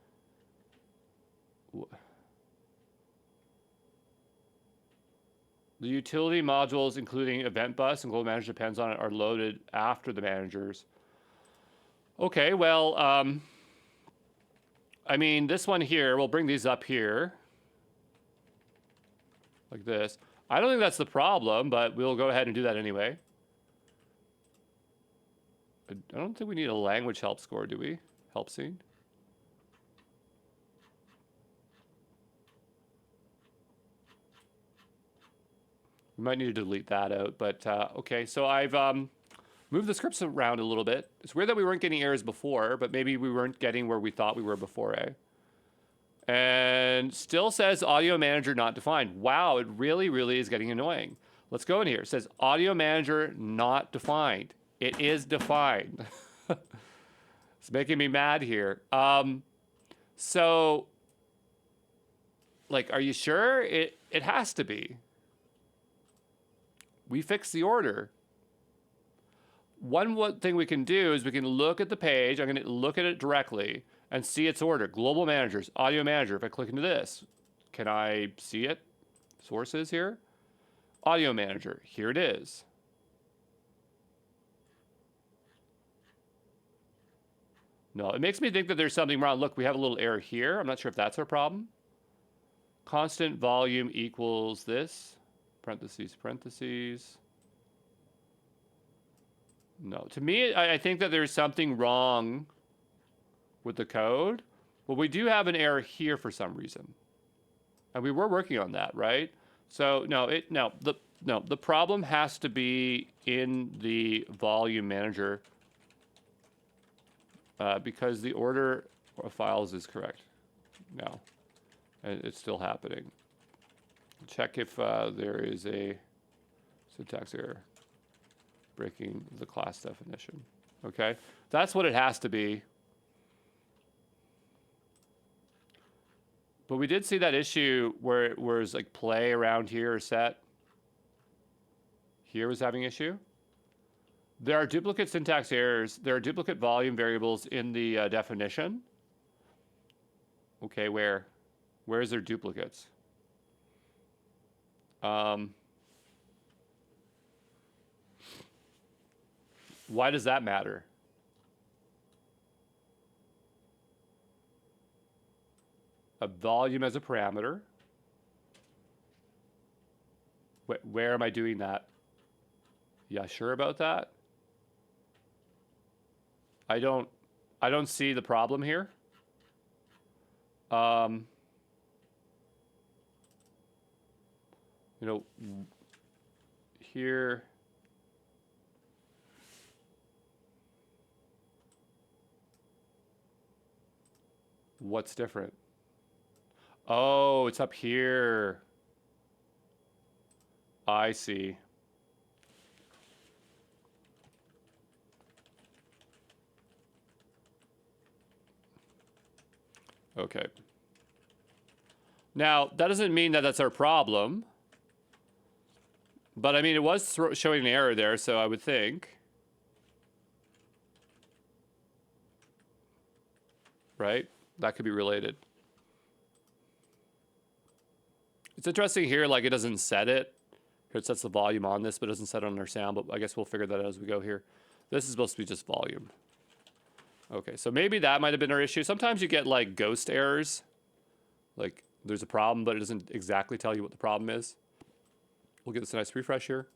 The utility modules, including event bus and global manager depends on it, are loaded after the managers. Okay, well, I mean, this one here, we'll bring these up here. Like this. I don't think that's the problem, but we'll go ahead and do that anyway. I don't think we need a language help score, do we? Help scene. We might need to delete that out, but okay. So I've moved the scripts around a little bit. It's weird that we weren't getting errors before, but maybe we weren't getting where we thought we were before, eh? And still says audio manager not defined. Wow, it really, really is getting annoying. Let's go in here. It says audio manager not defined. It is defined. It's making me mad here. So, like, are you sure? It has to be. We fixed the order. One thing we can do is we can look at the page. I'm going to look at it directly and see its order. Global managers, audio manager. If I click into this, can I see it? Sources here. Audio manager. Here it is. No, it makes me think that there's something wrong. Look, we have a little error here. I'm not sure if that's our problem. Constant volume equals this. Parentheses. No, to me, I think that there's something wrong with the code. But we do have an error here for some reason. And we were working on that, right? So the problem has to be in the volume manager because the order of files is correct now. And it's still happening. Check if there is a syntax error breaking the class definition. Okay, that's what it has to be. But we did see that issue where it was like play around here or set. Here was having issue. There are duplicate syntax errors. There are duplicate volume variables in the definition. Okay, where is there duplicates? Why does that matter? A volume as a parameter. Where am I doing that? Yeah, sure about that? I don't see the problem here. You know, here. What's different? Oh, it's up here. I see. Okay. Now, that doesn't mean that that's our problem. But I mean, it was showing an error there, so I would think. Right? That could be related. It's interesting here, like it doesn't set it. Here it sets the volume on this, but it doesn't set it on our sound, but I guess we'll figure that out as we go here. This is supposed to be just volume. Okay, so maybe that might have been our issue. Sometimes you get like ghost errors. Like there's a problem, but it doesn't exactly tell you what the problem is. We'll give this a nice refresh here.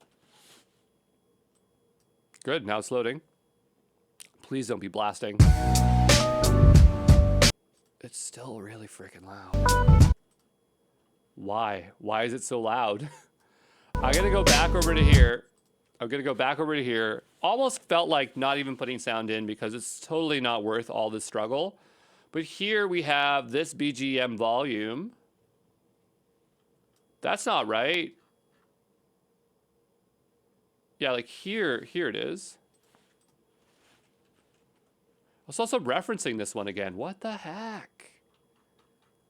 Good, now it's loading. Please don't be blasting. It's still really freaking loud. Why? Why is it so loud? I'm gonna go back over to here. Almost felt like not even putting sound in because it's totally not worth all this struggle. But here we have this BGM volume. That's not right. Yeah, like here it is. I was also referencing this one again. What the heck?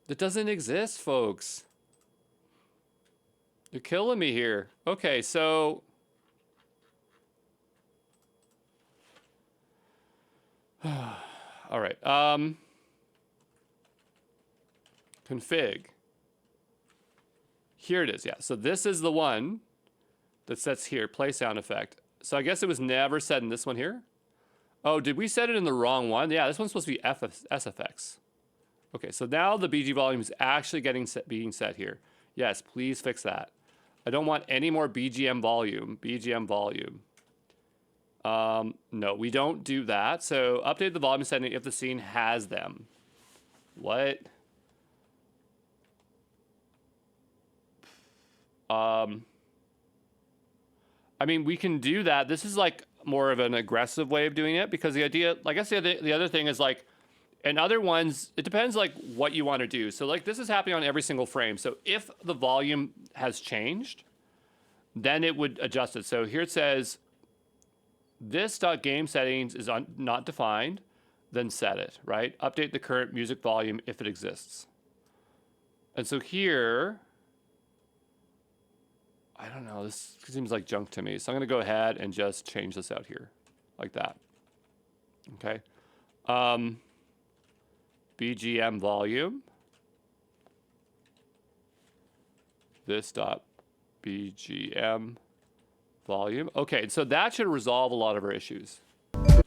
That doesn't exist, folks. You're killing me here. Okay, so... all right. Config. Here it is, yeah. So this is the one that sets here, play sound effect. So I guess it was never set in this one here. Oh, did we set it in the wrong one? Yeah, this one's supposed to be SFX. Okay, so now the BG volume is actually being set here. Yes, please fix that. I don't want any more BGM volume. No, we don't do that. So update the volume setting if the scene has them. What? I mean, we can do that. This is like more of an aggressive way of doing it because the idea, like I said, the other thing is like, and other ones, it depends like what you want to do. So like this is happening on every single frame. So if the volume has changed, then it would adjust it. So here it says, this.game settings is not defined, then set it, right? Update the current music volume if it exists. And so here, I don't know, this seems like junk to me. So I'm gonna go ahead and just change this out here, like that. Okay. BGM volume. This.bgm volume. Okay, so that should resolve a lot of our issues. I'm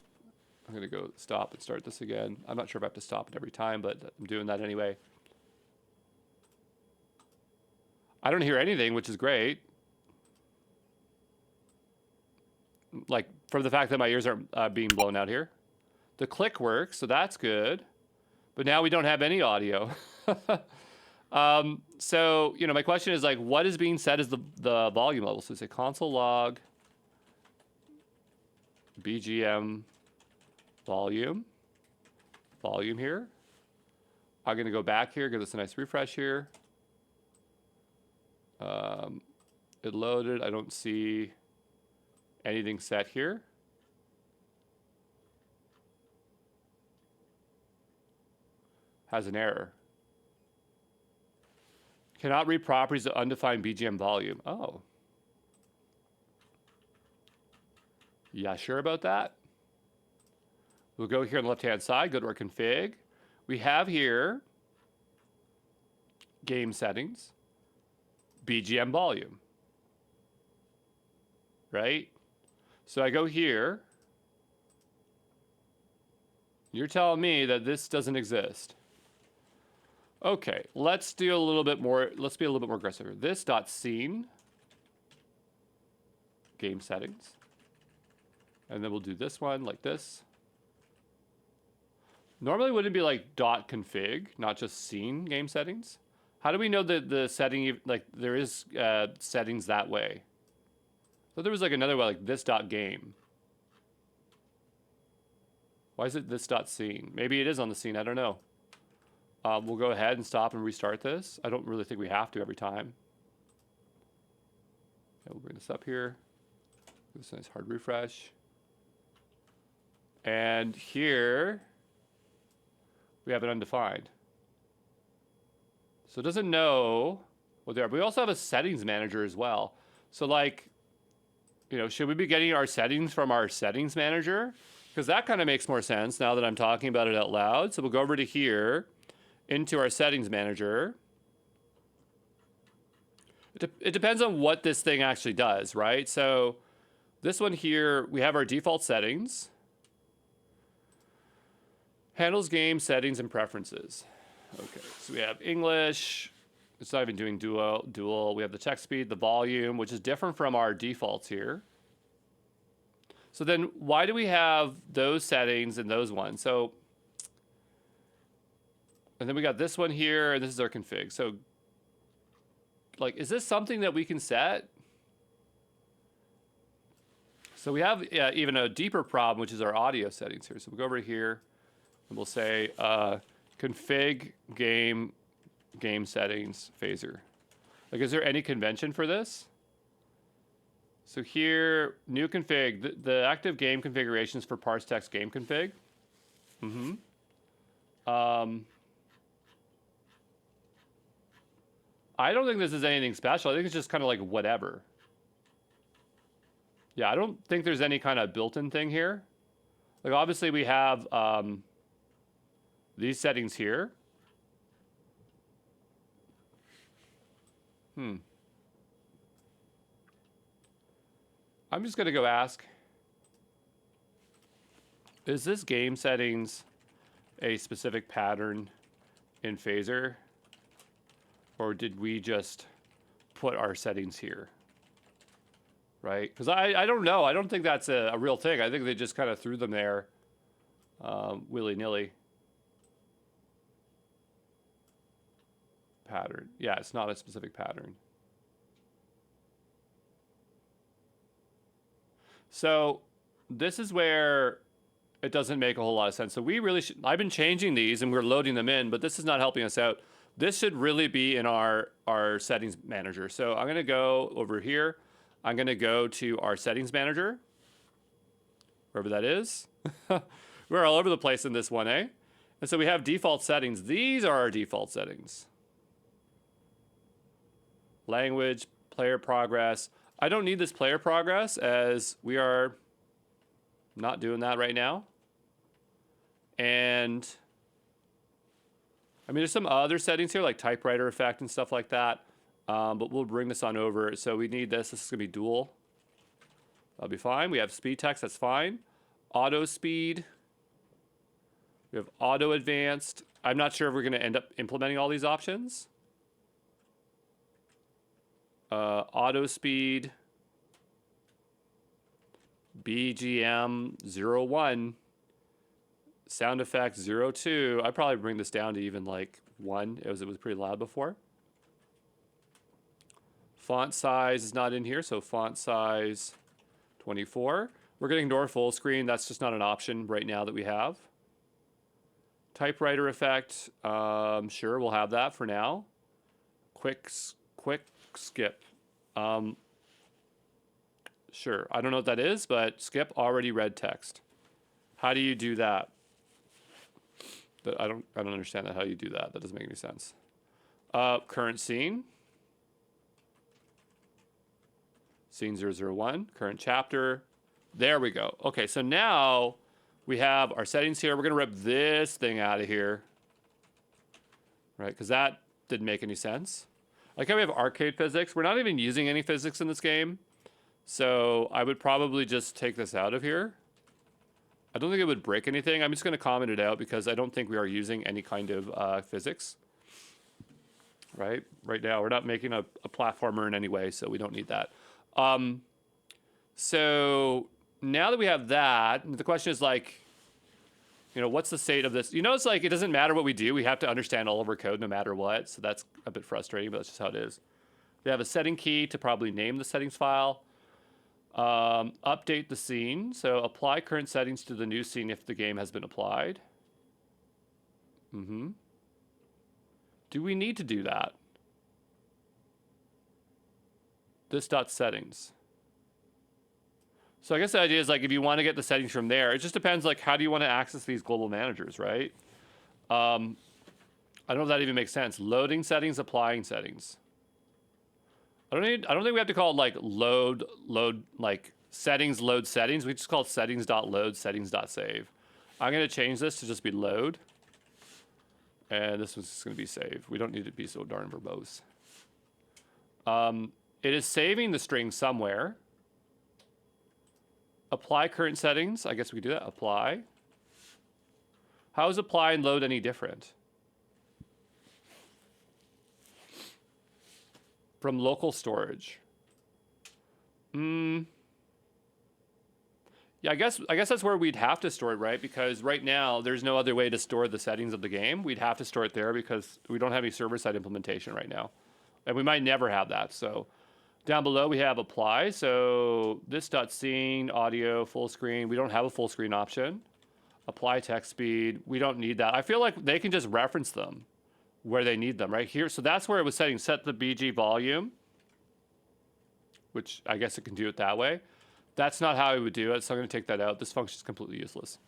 gonna go stop and start this again. I'm not sure if I have to stop it every time, but I'm doing that anyway. I don't hear anything, which is great. Like, from the fact that my ears aren't being blown out here. The click works, so that's good. But now we don't have any audio. So, you know, my question is like, what is being set as the volume level? So say console log, BGM volume here. I'm gonna go back here, give this a nice refresh here. It loaded, I don't see anything set here. Has an error. Cannot read properties of undefined BGM volume. Oh. Yeah, sure about that? We'll go here on the left-hand side, go to our config. We have here game settings, BGM volume, right? So I go here. You're telling me that this doesn't exist. Okay, let's do a little bit more. Let's be a little bit more aggressive. This dot scene game settings, and then we'll do this one like this. Normally, wouldn't it be like dot config, not just scene game settings? How do we know that the setting, like there is settings that way? So there was like another way, like this dot game. Why is it this dot scene? Maybe it is on the scene. I don't know. We'll go ahead and stop and restart this. I don't really think we have to every time. Okay, we'll bring this up here. Give this a nice hard refresh. And here we have it undefined. So it doesn't know what they are. But we also have a settings manager as well. So like, you know, should we be getting our settings from our settings manager? Because that kind of makes more sense now that I'm talking about it out loud. So we'll go over to here, into our settings manager. It depends on what this thing actually does, right? So this one here, we have our default settings. Handles game settings and preferences. Okay, so we have English. It's not even doing dual. We have the text speed, the volume, which is different from our defaults here. So then why do we have those settings and those ones? So, and then we got this one here, and this is our config. So, like, is this something that we can set? So we have even a deeper problem, which is our audio settings here. So we'll go over here, and we'll say config game settings phaser. Like, is there any convention for this? So here, new config, the active game configurations for parse text game config. I don't think this is anything special. I think it's just kind of like whatever. Yeah, I don't think there's any kind of built-in thing here. Like, obviously we have these settings here. I'm just going to go ask, is this game settings a specific pattern in Phaser? Or did we just put our settings here? Right? Because I don't know. I don't think that's a real thing. I think they just kind of threw them there willy-nilly. Pattern. Yeah, it's not a specific pattern. So this is where it doesn't make a whole lot of sense. So we really should, I've been changing these and we're loading them in, but this is not helping us out. This should really be in our settings manager. So I'm going to go over here. I'm going to go to our settings manager, wherever that is. We're all over the place in this one, eh? And so we have default settings. These are our default settings. Language, player progress. I don't need this player progress as we are not doing that right now. And I mean, there's some other settings here like typewriter effect and stuff like that. But we'll bring this on over. So we need this. This is going to be dual. That'll be fine. We have speed text. That's fine. Auto speed. We have auto advanced. I'm not sure if we're going to end up implementing all these options. Auto speed. BGM 01. Sound effect 02. I'd probably bring this down to even like 1. It was pretty loud before. Font size is not in here, so font size 24. We're going to ignore full screen. That's just not an option right now that we have. Typewriter effect, sure, we'll have that for now. Quick skip. Sure, I don't know what that is, but skip already read text. How do you do that? I don't understand that, how you do that. That doesn't make any sense. Current scene. Scene 001, current chapter. There we go. Okay, so now we have our settings here. We're going to rip this thing out of here. Right, because that didn't make any sense. Like how we have arcade physics. We're not even using any physics in this game. So I would probably just take this out of here. I don't think it would break anything. I'm just going to comment it out because I don't think we are using any kind of physics. Right now, we're not making a platformer in any way, so we don't need that. So now that we have that, the question is like, you know, what's the state of this? You know, it's like, it doesn't matter what we do. We have to understand all of our code no matter what. So that's a bit frustrating, but that's just how it is. We have a setting key to probably name the settings file. Update the scene. So apply current settings to the new scene if the game has been applied. Do we need to do that? This dot settings. So I guess the idea is like if you want to get the settings from there, it just depends like how do you want to access these global managers, right? I don't know if that even makes sense. Loading settings, applying settings. I don't think we have to call it like load like settings load settings. We just call it settings.load settings.save. I'm going to change this to just be load. And this one's just going to be save. We don't need to be so darn verbose. It is saving the string somewhere. Apply current settings. I guess we can do that. Apply. How is apply and load any different from local storage? Yeah, I guess that's where we'd have to store it, right? Because right now there's no other way to store the settings of the game. We'd have to store it there because we don't have any server-side implementation right now, and we might never have that. So down below we have apply. So this .scene audio full screen. We don't have a full screen option. Apply text speed. We don't need that. I feel like they can just reference them where they need them right here. So that's where it was setting set the BG volume, which I guess it can do it that way. That's not how I would do it, so I'm going to take that out. This function is completely useless.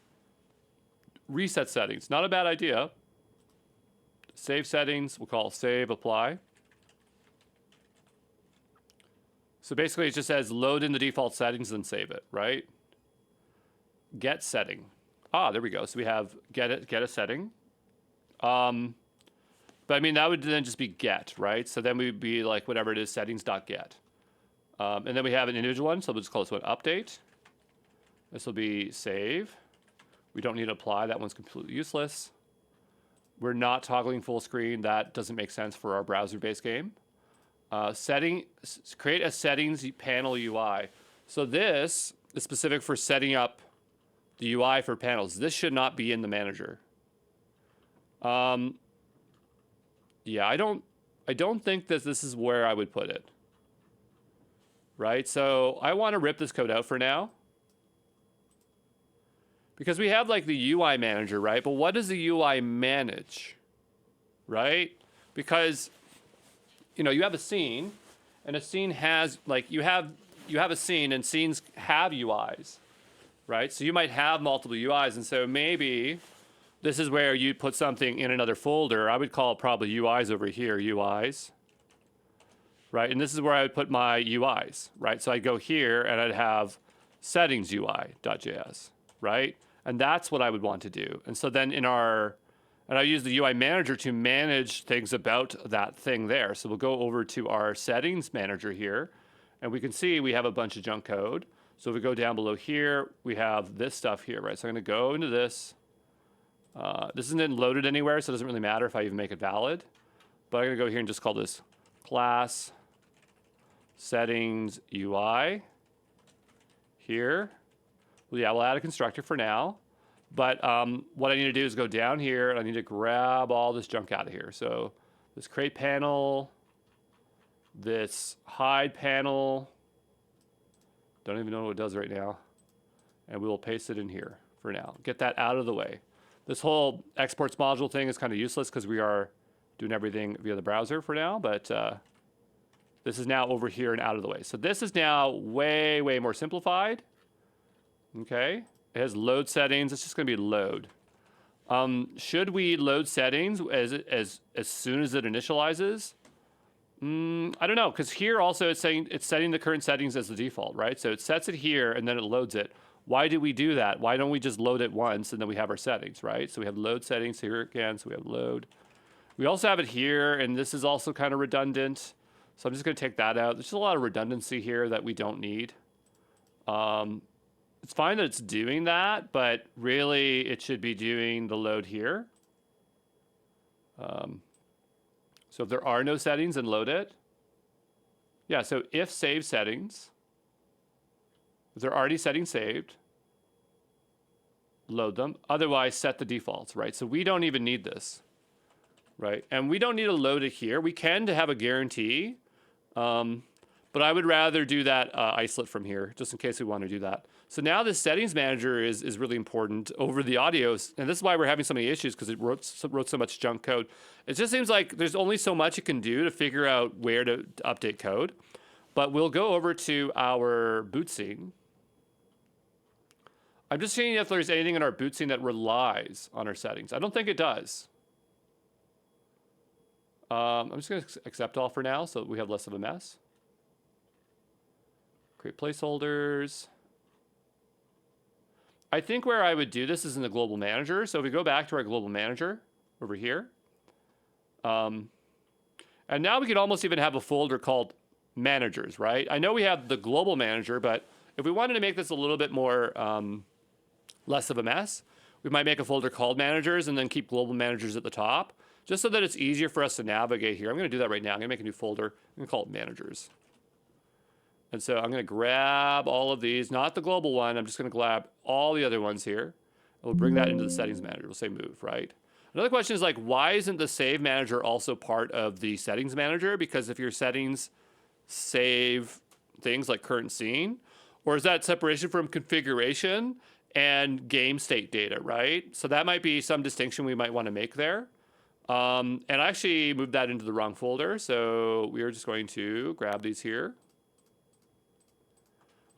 Reset settings, not a bad idea. Save settings, we'll call save apply. So basically it just says load in the default settings and save it, right? Get setting. Ah, there we go. So we have get a setting. But I mean, that would then just be get, right? So then we'd be like whatever it is, settings.get. And then we have an individual one, so we'll just call this one update. This will be save. We don't need to apply. That one's completely useless. We're not toggling full screen. That doesn't make sense for our browser-based game. Create a settings panel UI. So this is specific for setting up the UI for panels. This should not be in the manager. Yeah, I don't think that this is where I would put it. Right, so I want to rip this code out for now. Because we have like the UI manager, right? But what does the UI manage? Right? Because, you know, you have a scene, and a scene has, like, you have a scene, and scenes have UIs, right? So you might have multiple UIs, and so maybe this is where you put something in another folder. I would call it probably UIs over here, UIs. Right, and this is where I would put my UIs, right? So I'd go here and I'd have settings UI.js, right? And that's what I would want to do. And so then and I use the UI manager to manage things about that thing there. So we'll go over to our settings manager here, and we can see we have a bunch of junk code. So if we go down below here, we have this stuff here, right? So I'm gonna go into this. This isn't loaded anywhere, so it doesn't really matter if I even make it valid. But I'm gonna go here and just call this class settings UI here. Well, yeah, we'll add a constructor for now. But what I need to do is go down here and I need to grab all this junk out of here. So this create panel, this hide panel, don't even know what it does right now. And we will paste it in here for now. Get that out of the way. This whole exports module thing is kind of useless because we are doing everything via the browser for now, but this is now over here and out of the way. So this is now way, way more simplified. Okay, it has load settings. It's just going to be load. Should we load settings as soon as it initializes? I don't know, because here also it's saying it's setting the current settings as the default, right? So it sets it here and then it loads it. Why do we do that? Why don't we just load it once and then we have our settings, right? So we have load settings here again. So we have load. We also have it here, and this is also kind of redundant. So I'm just going to take that out. There's just a lot of redundancy here that we don't need. It's fine that it's doing that, but really it should be doing the load here. So if there are no settings, then load it. Yeah, so if save settings, if there are already settings saved, load them. Otherwise, set the defaults, right? So we don't even need this, right? And we don't need to load it here. We can to have a guarantee, but I would rather do that isolate from here, just in case we want to do that. So now this settings manager is really important over the audios, and this is why we're having so many issues, because it wrote so much junk code. It just seems like there's only so much it can do to figure out where to update code. But we'll go over to our boot scene. I'm just seeing if there's anything in our boot scene that relies on our settings. I don't think it does. I'm just going to accept all for now so that we have less of a mess. Create placeholders. I think where I would do this is in the global manager. So if we go back to our global manager over here. And now we could almost even have a folder called managers, right? I know we have the global manager, but if we wanted to make this a little bit more less of a mess, we might make a folder called managers and then keep global managers at the top, just so that it's easier for us to navigate here. I'm going to do that right now. I'm going to make a new folder. I'm going to call it managers. And so I'm going to grab all of these, not the global one. I'm just going to grab all the other ones here. And we'll bring that into the settings manager. We'll say move, right? Another question is like, why isn't the save manager also part of the settings manager? Because if your settings save things like current scene, or is that separation from configuration and game state data, right? So that might be some distinction we might want to make there. And I actually moved that into the wrong folder. So we are just going to grab these here.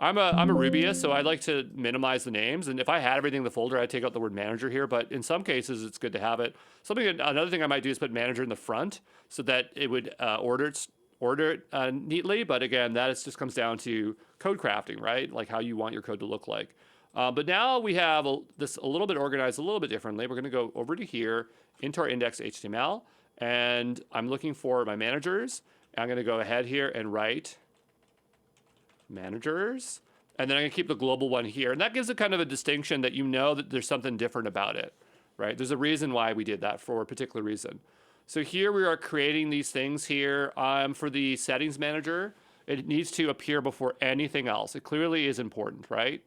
I'm a Rubyist, so I like to minimize the names. And if I had everything in the folder, I'd take out the word manager here. But in some cases, it's good to have it. Another thing I might do is put manager in the front so that it would order it neatly. But again, just comes down to code crafting, right? Like how you want your code to look like. But now we have this a little bit organized a little bit differently. We're going to go over to here into our index.html. And I'm looking for my managers. I'm going to go ahead here and write managers, and then I'm going to keep the global one here. And that gives it kind of a distinction that you know that there's something different about it, right? There's a reason why we did that for a particular reason. So here we are creating these things here for the settings manager. It needs to appear before anything else. It clearly is important, right?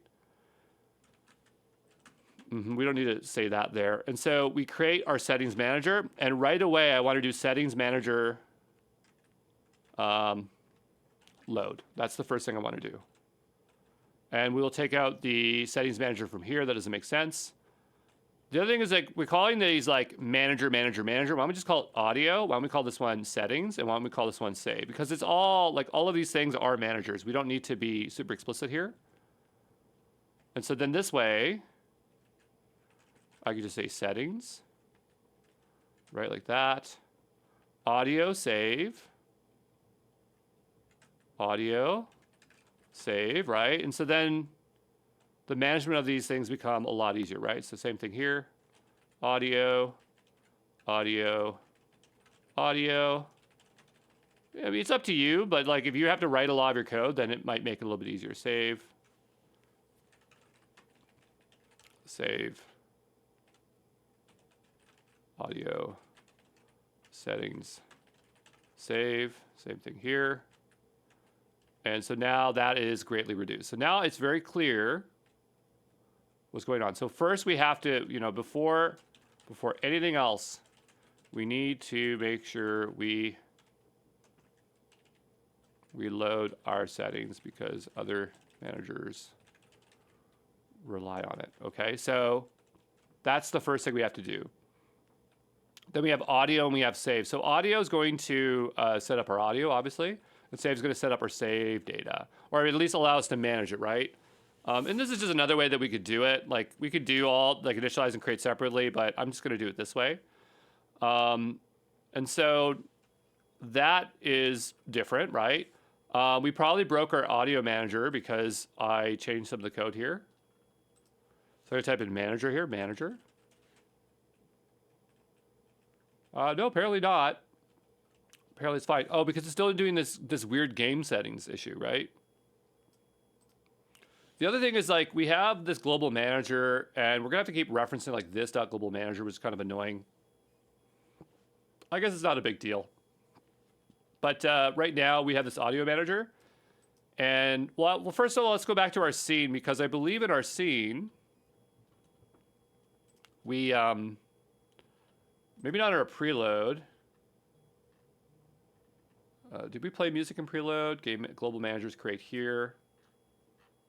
We don't need to say that there. And so we create our settings manager, and right away I want to do settings manager load. That's the first thing I want to do. And we'll take out the settings manager from here. That doesn't make sense. The other thing is like we're calling these like manager. Why don't we just call it audio? Why don't we call this one settings? And why don't we call this one save? Because it's all like all of these things are managers. We don't need to be super explicit here. And so then this way, I could just say settings, right? Like that. Audio save. Audio, save, right? And so then the management of these things become a lot easier, right? So same thing here, audio, audio, audio. I mean, it's up to you, but like if you have to write a lot of your code, then it might make it a little bit easier. Save, audio, settings, save, same thing here. And so now that is greatly reduced. So now it's very clear what's going on. So first we have to, before anything else, we need to make sure we reload our settings because other managers rely on it. Okay, so that's the first thing we have to do. Then we have audio and we have save. So audio is going to set up our audio, obviously. And save is going to set up our save data, or at least allow us to manage it, right? And this is just another way that we could do it. Like we could do all like initialize and create separately, but I'm just going to do it this way. And so that is different, right? We probably broke our audio manager because I changed some of the code here. So I'm going to type in manager here, manager. No, apparently not. Apparently it's fine. Oh, because it's still doing this weird game settings issue, right? The other thing is like we have this global manager, and we're gonna have to keep referencing like this.global manager, which is kind of annoying. I guess it's not a big deal. But right now we have this audio manager, and well, first of all, let's go back to our scene because I believe in our scene we maybe not our preload. Did we play music in preload? Game global managers create here.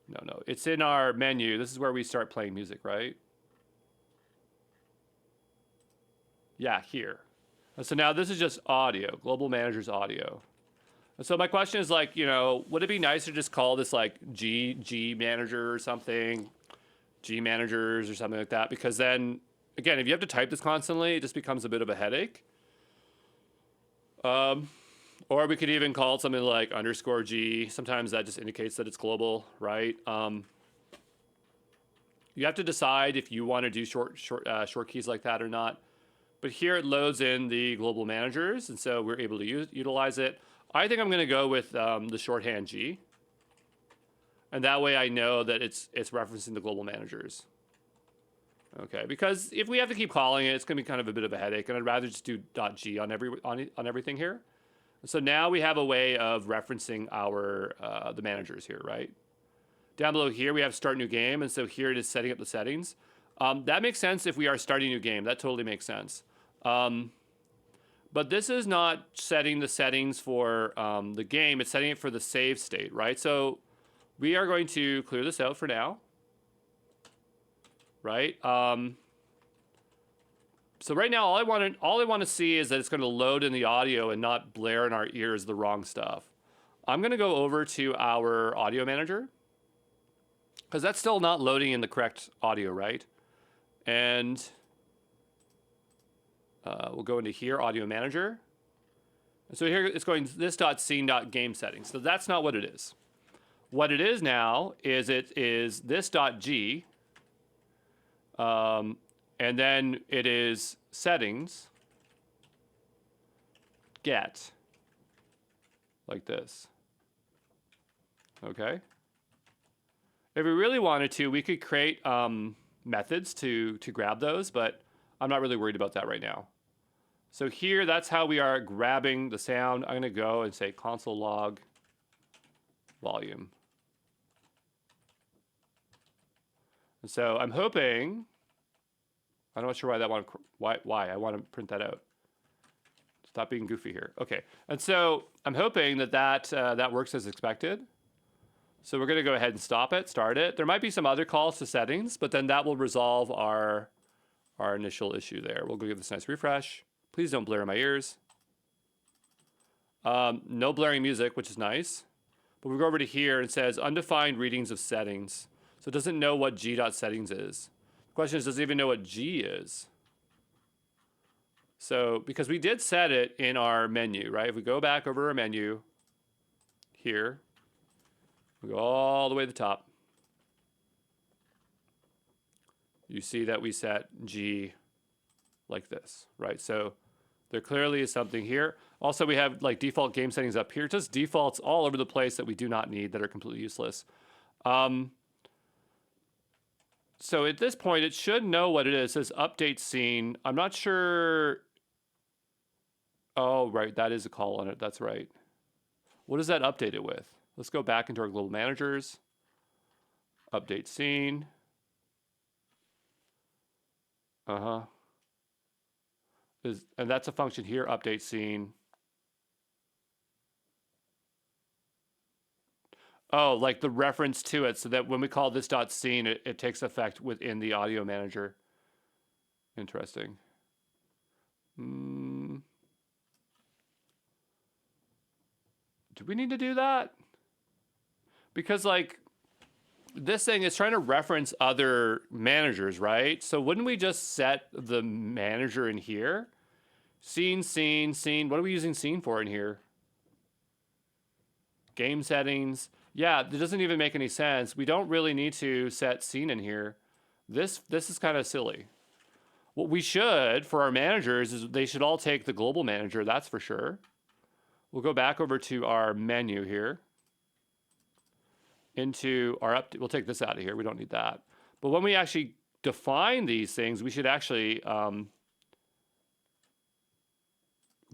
No. It's in our menu. This is where we start playing music, right? Yeah, here. And so now this is just audio. Global managers audio. And so my question is like, would it be nice to just call this like G manager or something? G managers or something like that? Because then, again, if you have to type this constantly, it just becomes a bit of a headache. Or we could even call it something like _G. Sometimes that just indicates that it's global, right? You have to decide if you want to do short keys like that or not. But here it loads in the global managers, and so we're able to utilize it. I think I'm going to go with the shorthand G. And that way I know that it's referencing the global managers. Okay, because if we have to keep calling it, it's going to be kind of a bit of a headache, and I'd rather just do .g on everything here. So now we have a way of referencing our the managers here, right? Down below here we have start new game, and so here it is setting up the settings. That makes sense if we are starting a new game. That totally makes sense. But this is not setting the settings for the game. It's setting it for the save state, right? So we are going to clear this out for now, right? So right now, all I want to see is that it's going to load in the audio and not blare in our ears the wrong stuff. I'm going to go over to our audio manager because that's still not loading in the correct audio, right? And we'll go into here, audio manager. And so here it's going this.scene.game settings. So that's not what it is. What it is now is it is this.g. And then it is settings, get, like this. Okay. If we really wanted to, we could create methods to grab those, but I'm not really worried about that right now. So here, that's how we are grabbing the sound. I'm going to go and say console log volume. And so I'm hoping, I'm not sure why I want to print that out. Stop being goofy here. Okay, and so I'm hoping that that works as expected. So we're going to go ahead and stop it, start it. There might be some other calls to settings, but then that will resolve our initial issue there. We'll go give this a nice refresh. Please don't blare in my ears. No blaring music, which is nice. But we go over to here and it says undefined readings of settings. So it doesn't know what g.settings is. The question is, does it even know what g is? So, because we did set it in our menu, right? If we go back over our menu here, we go all the way to the top. You see that we set G like this, right? So there clearly is something here. Also, we have like default game settings up here, just defaults all over the place that we do not need, that are completely useless. So at this point, it should know what it is. It says update scene. I'm not sure. Oh, right. That is a call on it. That's right. What does that update it with? Let's go back into our global managers. Update scene. And that's a function here, update scene. Oh, like the reference to it, so that when we call this dot scene, it takes effect within the audio manager. Interesting. Do we need to do that? Because like this thing is trying to reference other managers, right? So wouldn't we just set the manager in here? Scene, scene, scene. What are we using scene for in here? Game settings. Yeah, it doesn't even make any sense. We don't really need to set scene in here. This is kind of silly. What we should for our managers is they should all take the global manager, that's for sure. We'll go back over to our menu here. Into our we'll take this out of here. We don't need that. But when we actually define these things, we should actually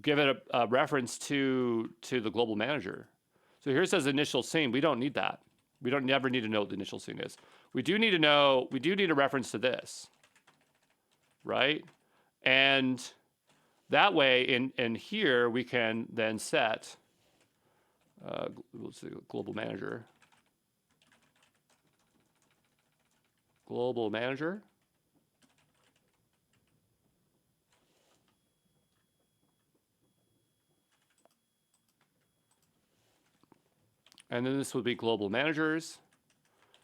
give it a reference to the global manager. So here it says initial scene. We don't need that. We don't never need to know what the initial scene is. We do need a reference to this, right? And that way in here we can then set let's see, global manager. Global manager. And then this will be global managers.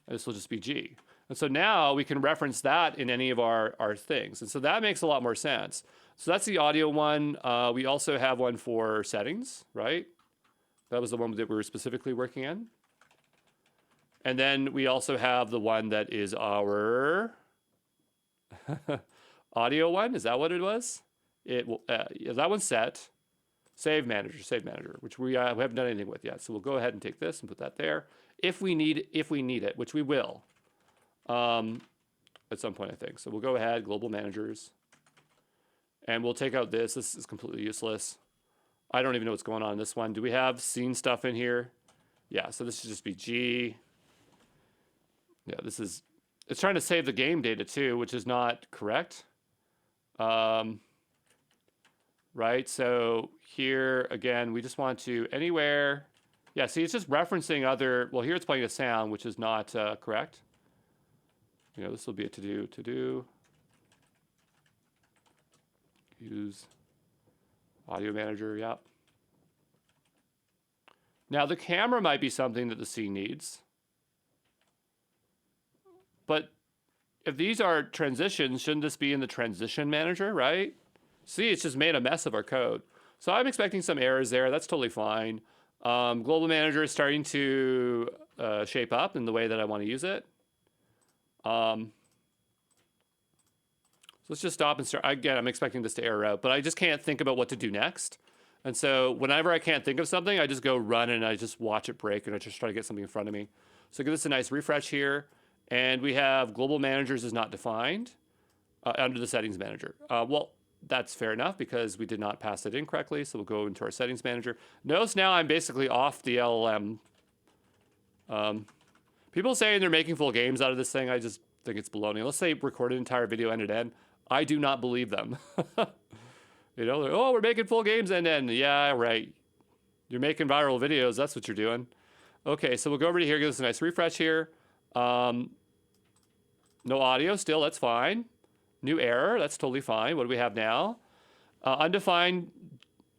And this will just be G. And so now we can reference that in any of our things. And so that makes a lot more sense. So that's the audio one. We also have one for settings, right? That was the one that we were specifically working on. And then we also have the one that is our audio one. Is that what it was? That one's set. Save manager, which we haven't done anything with yet. So we'll go ahead and take this and put that there. If we need it, which we will. at some point, I think. So we'll go ahead, global managers, and we'll take out this. This is completely useless. I don't even know what's going on in this one. Do we have scene stuff in here? Yeah, so this should just be G. Yeah, it's trying to save the game data too, which is not correct. Right, so here, again, we just want to anywhere. Yeah, see, it's just referencing other, well, here it's playing a sound, which is not correct. This will be a to-do. Use audio manager, yep. Now, the camera might be something that the scene needs. But if these are transitions, shouldn't this be in the transition manager, right? See, it's just made a mess of our code. So I'm expecting some errors there. That's totally fine. Global manager is starting to shape up in the way that I want to use it. So let's just stop and start. Again, I'm expecting this to error out, but I just can't think about what to do next. And so whenever I can't think of something, I just go run and I just watch it break and I just try to get something in front of me. So give this a nice refresh here. And we have global managers is not defined under the settings manager. Well, that's fair enough because we did not pass it in correctly. So we'll go into our settings manager. Notice now I'm basically off the LLM. People saying they're making full games out of this thing, I just think it's baloney. Let's say record an entire video end to end. I do not believe them. Oh, we're making full games end to end. Yeah, right. You're making viral videos. That's what you're doing. Okay, so we'll go over to here, give us a nice refresh here. No audio still, that's fine. New error, that's totally fine. What do we have now? Undefined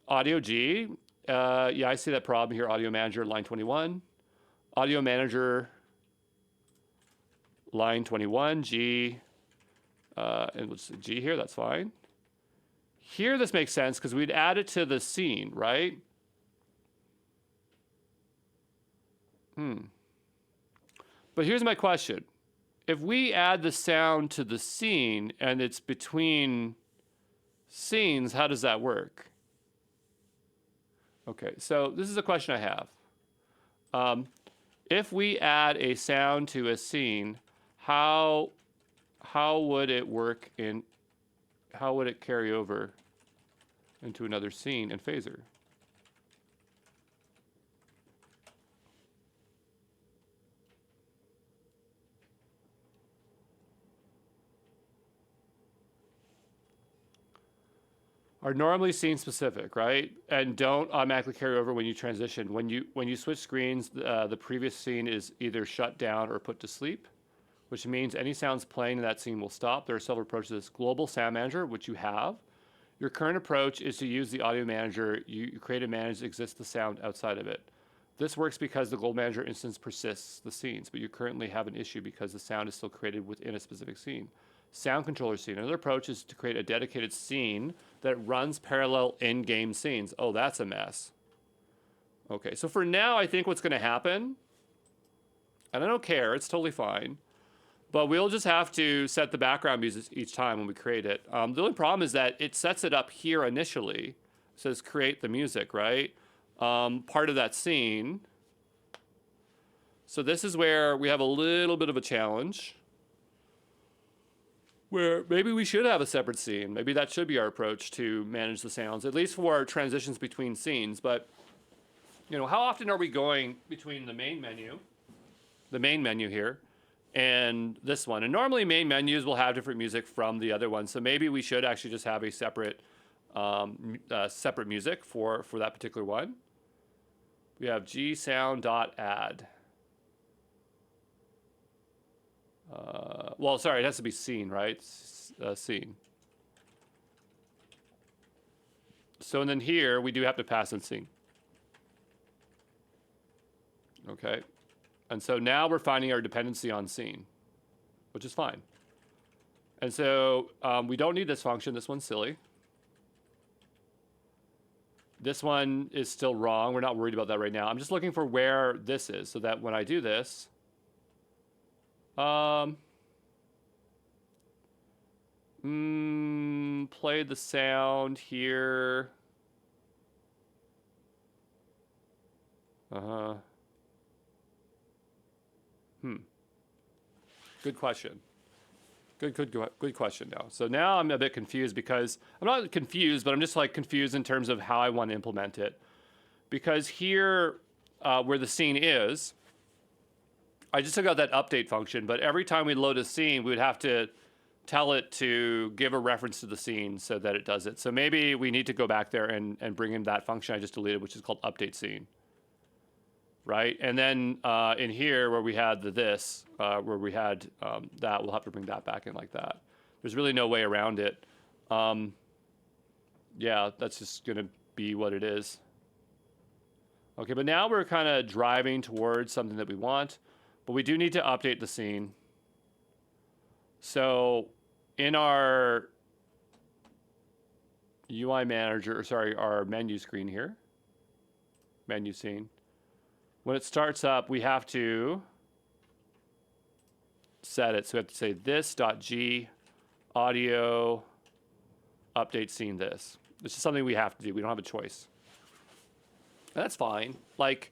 audio G. Yeah, I see that problem here. Audio manager, line 21. Audio manager, line 21, G. And let's see, G here, that's fine. Here, this makes sense because we'd add it to the scene, right? But here's my question. If we add the sound to the scene and it's between scenes, how does that work? Okay, so this is a question I have. If we add a sound to a scene, how would it work how would it carry over into another scene in Phaser? Are normally scene specific, right? And don't automatically carry over when you transition. When you switch screens, the previous scene is either shut down or put to sleep, which means any sounds playing in that scene will stop. There are several approaches to this. Global Sound Manager, which you have. Your current approach is to use the audio manager. You create and manage exists the sound outside of it. This works because the Global Manager instance persists the scenes, but you currently have an issue because the sound is still created within a specific scene. Sound controller scene. Another approach is to create a dedicated scene that runs parallel in-game scenes. Oh, that's a mess. Okay, so for now, I think what's going to happen, and I don't care, it's totally fine, but we'll just have to set the background music each time when we create it. The only problem is that it sets it up here initially. It says create the music, right? Part of that scene. So this is where we have a little bit of a challenge, where maybe we should have a separate scene. Maybe that should be our approach to manage the sounds, at least for our transitions between scenes. But, how often are we going between the main menu here, and this one? And normally main menus will have different music from the other one. So maybe we should actually just have a separate separate music for that particular one. We have gsound.add. Well, sorry, it has to be scene, right? Scene. So, and then here, we do have to pass in scene. Okay. And so now we're finding our dependency on scene, which is fine. And so we don't need this function. This one's silly. This one is still wrong. We're not worried about that right now. I'm just looking for where this is so that when I do this, play the sound here. Good question. Good question now. So now I'm a bit confused because I'm not confused, but I'm just like confused in terms of how I want to implement it. Because here, where the scene is, I just took out that update function, but every time we load a scene, we would have to tell it to give a reference to the scene so that it does it. So maybe we need to go back there and bring in that function I just deleted, which is called update scene. Right? And then in here where we had where we had that, we'll have to bring that back in like that. There's really no way around it. Yeah, that's just going to be what it is. Okay, but now we're kind of driving towards something that we want, but we do need to update the scene. So in our UI manager, sorry, our menu screen here, menu scene, when it starts up, we have to set it. So we have to say this.g audio update scene this. This is something we have to do. We don't have a choice. And that's fine. Like,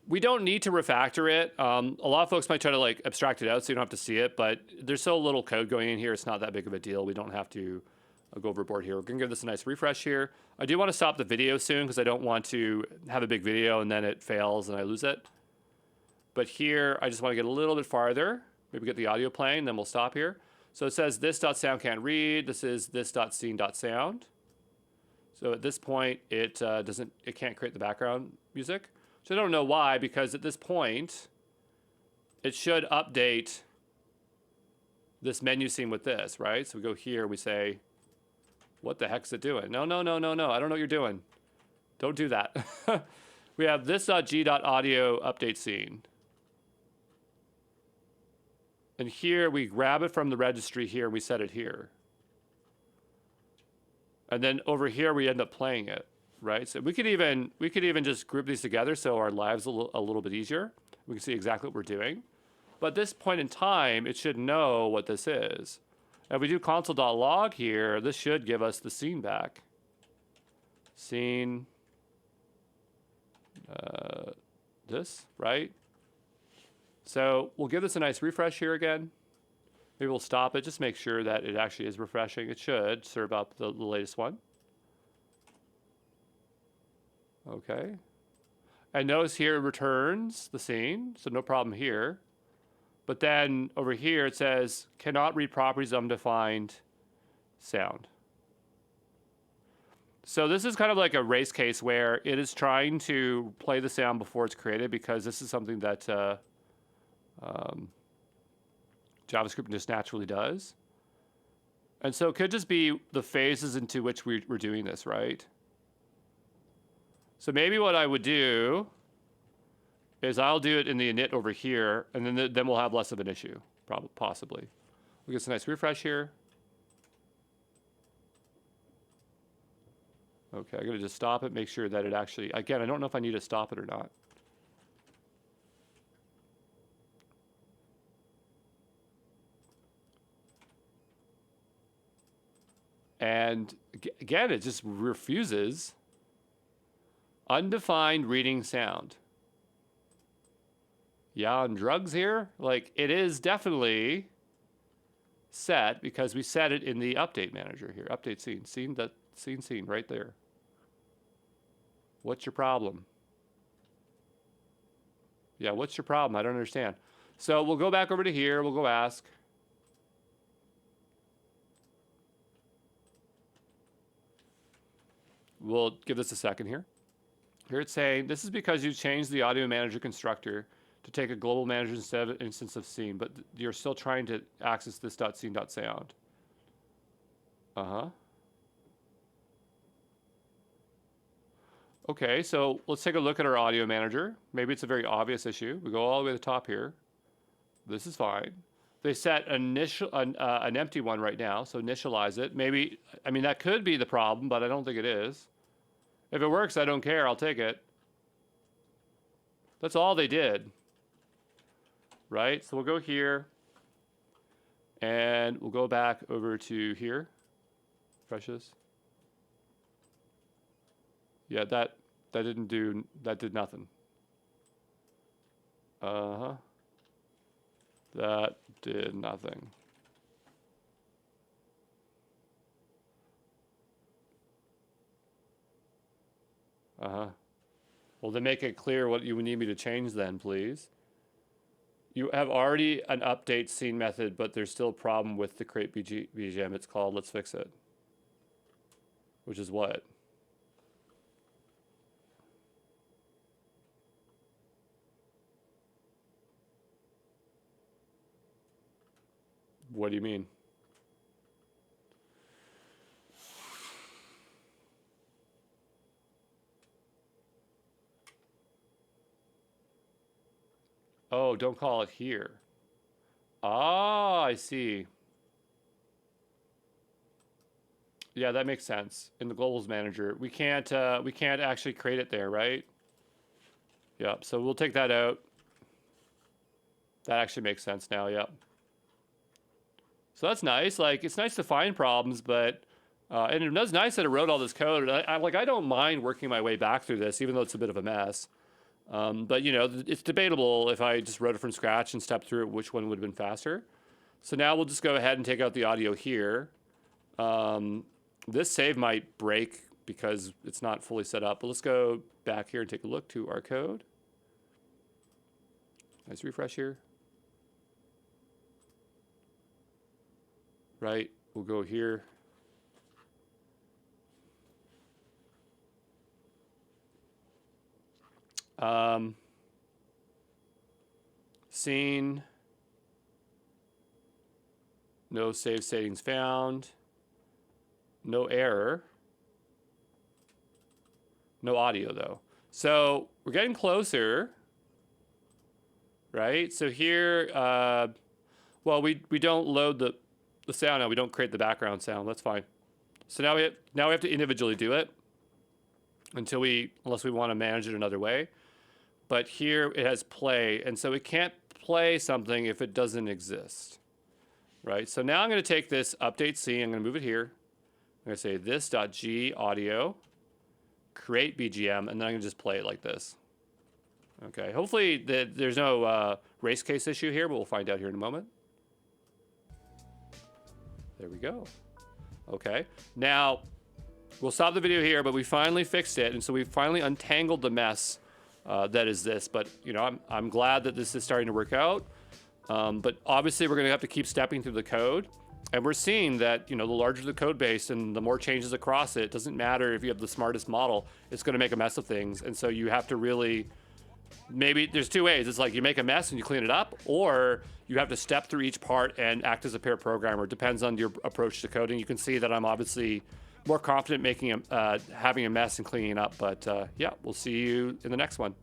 we don't need to refactor it. A lot of folks might try to like abstract it out so you don't have to see it, but there's so little code going in here. It's not that big of a deal. We don't have to go overboard here. We're gonna give this a nice refresh here. I do want to stop the video soon because I don't want to have a big video and then it fails and I lose it. But here, I just want to get a little bit farther. Maybe get the audio playing, then we'll stop here. So it says this.sound can't read. This is this.scene.sound. So at this point, it can't create the background music. So I don't know why, because at this point, it should update this menu scene with this, right? So we go here, we say, what the heck's it doing? No. I don't know what you're doing. Don't do that. We have this.g.audio update scene. And here we grab it from the registry here and we set it here. And then over here we end up playing it, right? So we could even just group these together so our lives a little bit easier. We can see exactly what we're doing. But at this point in time, it should know what this is. If we do console.log here, this should give us the scene back. Scene, this, right? So we'll give this a nice refresh here again. Maybe we'll stop it, just make sure that it actually is refreshing. It should serve up the latest one. Okay. And notice here it returns the scene, so no problem here. But then over here it says, cannot read properties undefined sound. So this is kind of like a race case where it is trying to play the sound before it's created, because this is something that JavaScript just naturally does. And so it could just be the phases into which we're doing this, right? So maybe what I would do is I'll do it in the init over here, and then we'll have less of an issue, probably, possibly. We'll get some nice refresh here. Okay, I'm gonna just stop it, make sure that it actually, again, I don't know if I need to stop it or not. And again, it just refuses undefined reading sound. Yeah, on drugs here, like it is definitely set because we set it in the update manager here. Update scene, scene right there. What's your problem? Yeah, what's your problem? I don't understand. So we'll go back over to here. We'll go ask. We'll give this a second here. Here it's saying, this is because you changed the audio manager constructor to take a global manager instead of an instance of scene, but you're still trying to access this.scene.sound. Okay, so let's take a look at our audio manager. Maybe it's a very obvious issue. We go all the way to the top here. This is fine. They set an empty one right now, so initialize it. Maybe, I mean, that could be the problem, but I don't think it is. If it works, I don't care. I'll take it. That's all they did. Right? So we'll go here. And we'll go back over to here. Refresh this. Yeah, that did nothing. That did nothing. Uh-huh. Well, then make it clear what you need me to change then, please. You have already an update scene method, but there's still a problem with the create BGM. It's called let's fix it. Which is what? What do you mean? Oh, don't call it here. Ah, I see. Yeah, that makes sense. In the globals manager, we can't actually create it there, right? Yep. So we'll take that out. That actually makes sense now. Yep. So that's nice. Like, it's nice to find problems, but and it was nice that it wrote all this code. I don't mind working my way back through this, even though it's a bit of a mess. But you know, it's debatable if I just wrote it from scratch and stepped through it, which one would have been faster. So now we'll just go ahead and take out the audio here. This save might break because it's not fully set up, but let's go back here and take a look to our code. Nice refresh here. Right, we'll go here. Scene. No save settings found. No error. No audio though. So we're getting closer, right? So here, well, we don't load the sound now. We don't create the background sound. That's fine. So now we have to individually do it unless we want to manage it another way. But here it has play, and so it can't play something if it doesn't exist, right? So now I'm going to take this update C. I'm going to move it here. I'm going to say this.g audio, create BGM, and then I'm going to just play it like this. Okay, hopefully there's no race case issue here, but we'll find out here in a moment. There we go. Okay, now we'll stop the video here, but we finally fixed it, and so we finally untangled the mess that is this. But you know, I'm glad that this is starting to work out. But obviously, we're going to have to keep stepping through the code. And we're seeing that, you know, the larger the code base and the more changes across it, doesn't matter if you have the smartest model, it's going to make a mess of things. And so you have to really, maybe there's two ways. It's like you make a mess and you clean it up, or you have to step through each part and act as a pair programmer. It depends on your approach to coding. You can see that I'm obviously more confident making having a mess and cleaning it up. But yeah, we'll see you in the next one.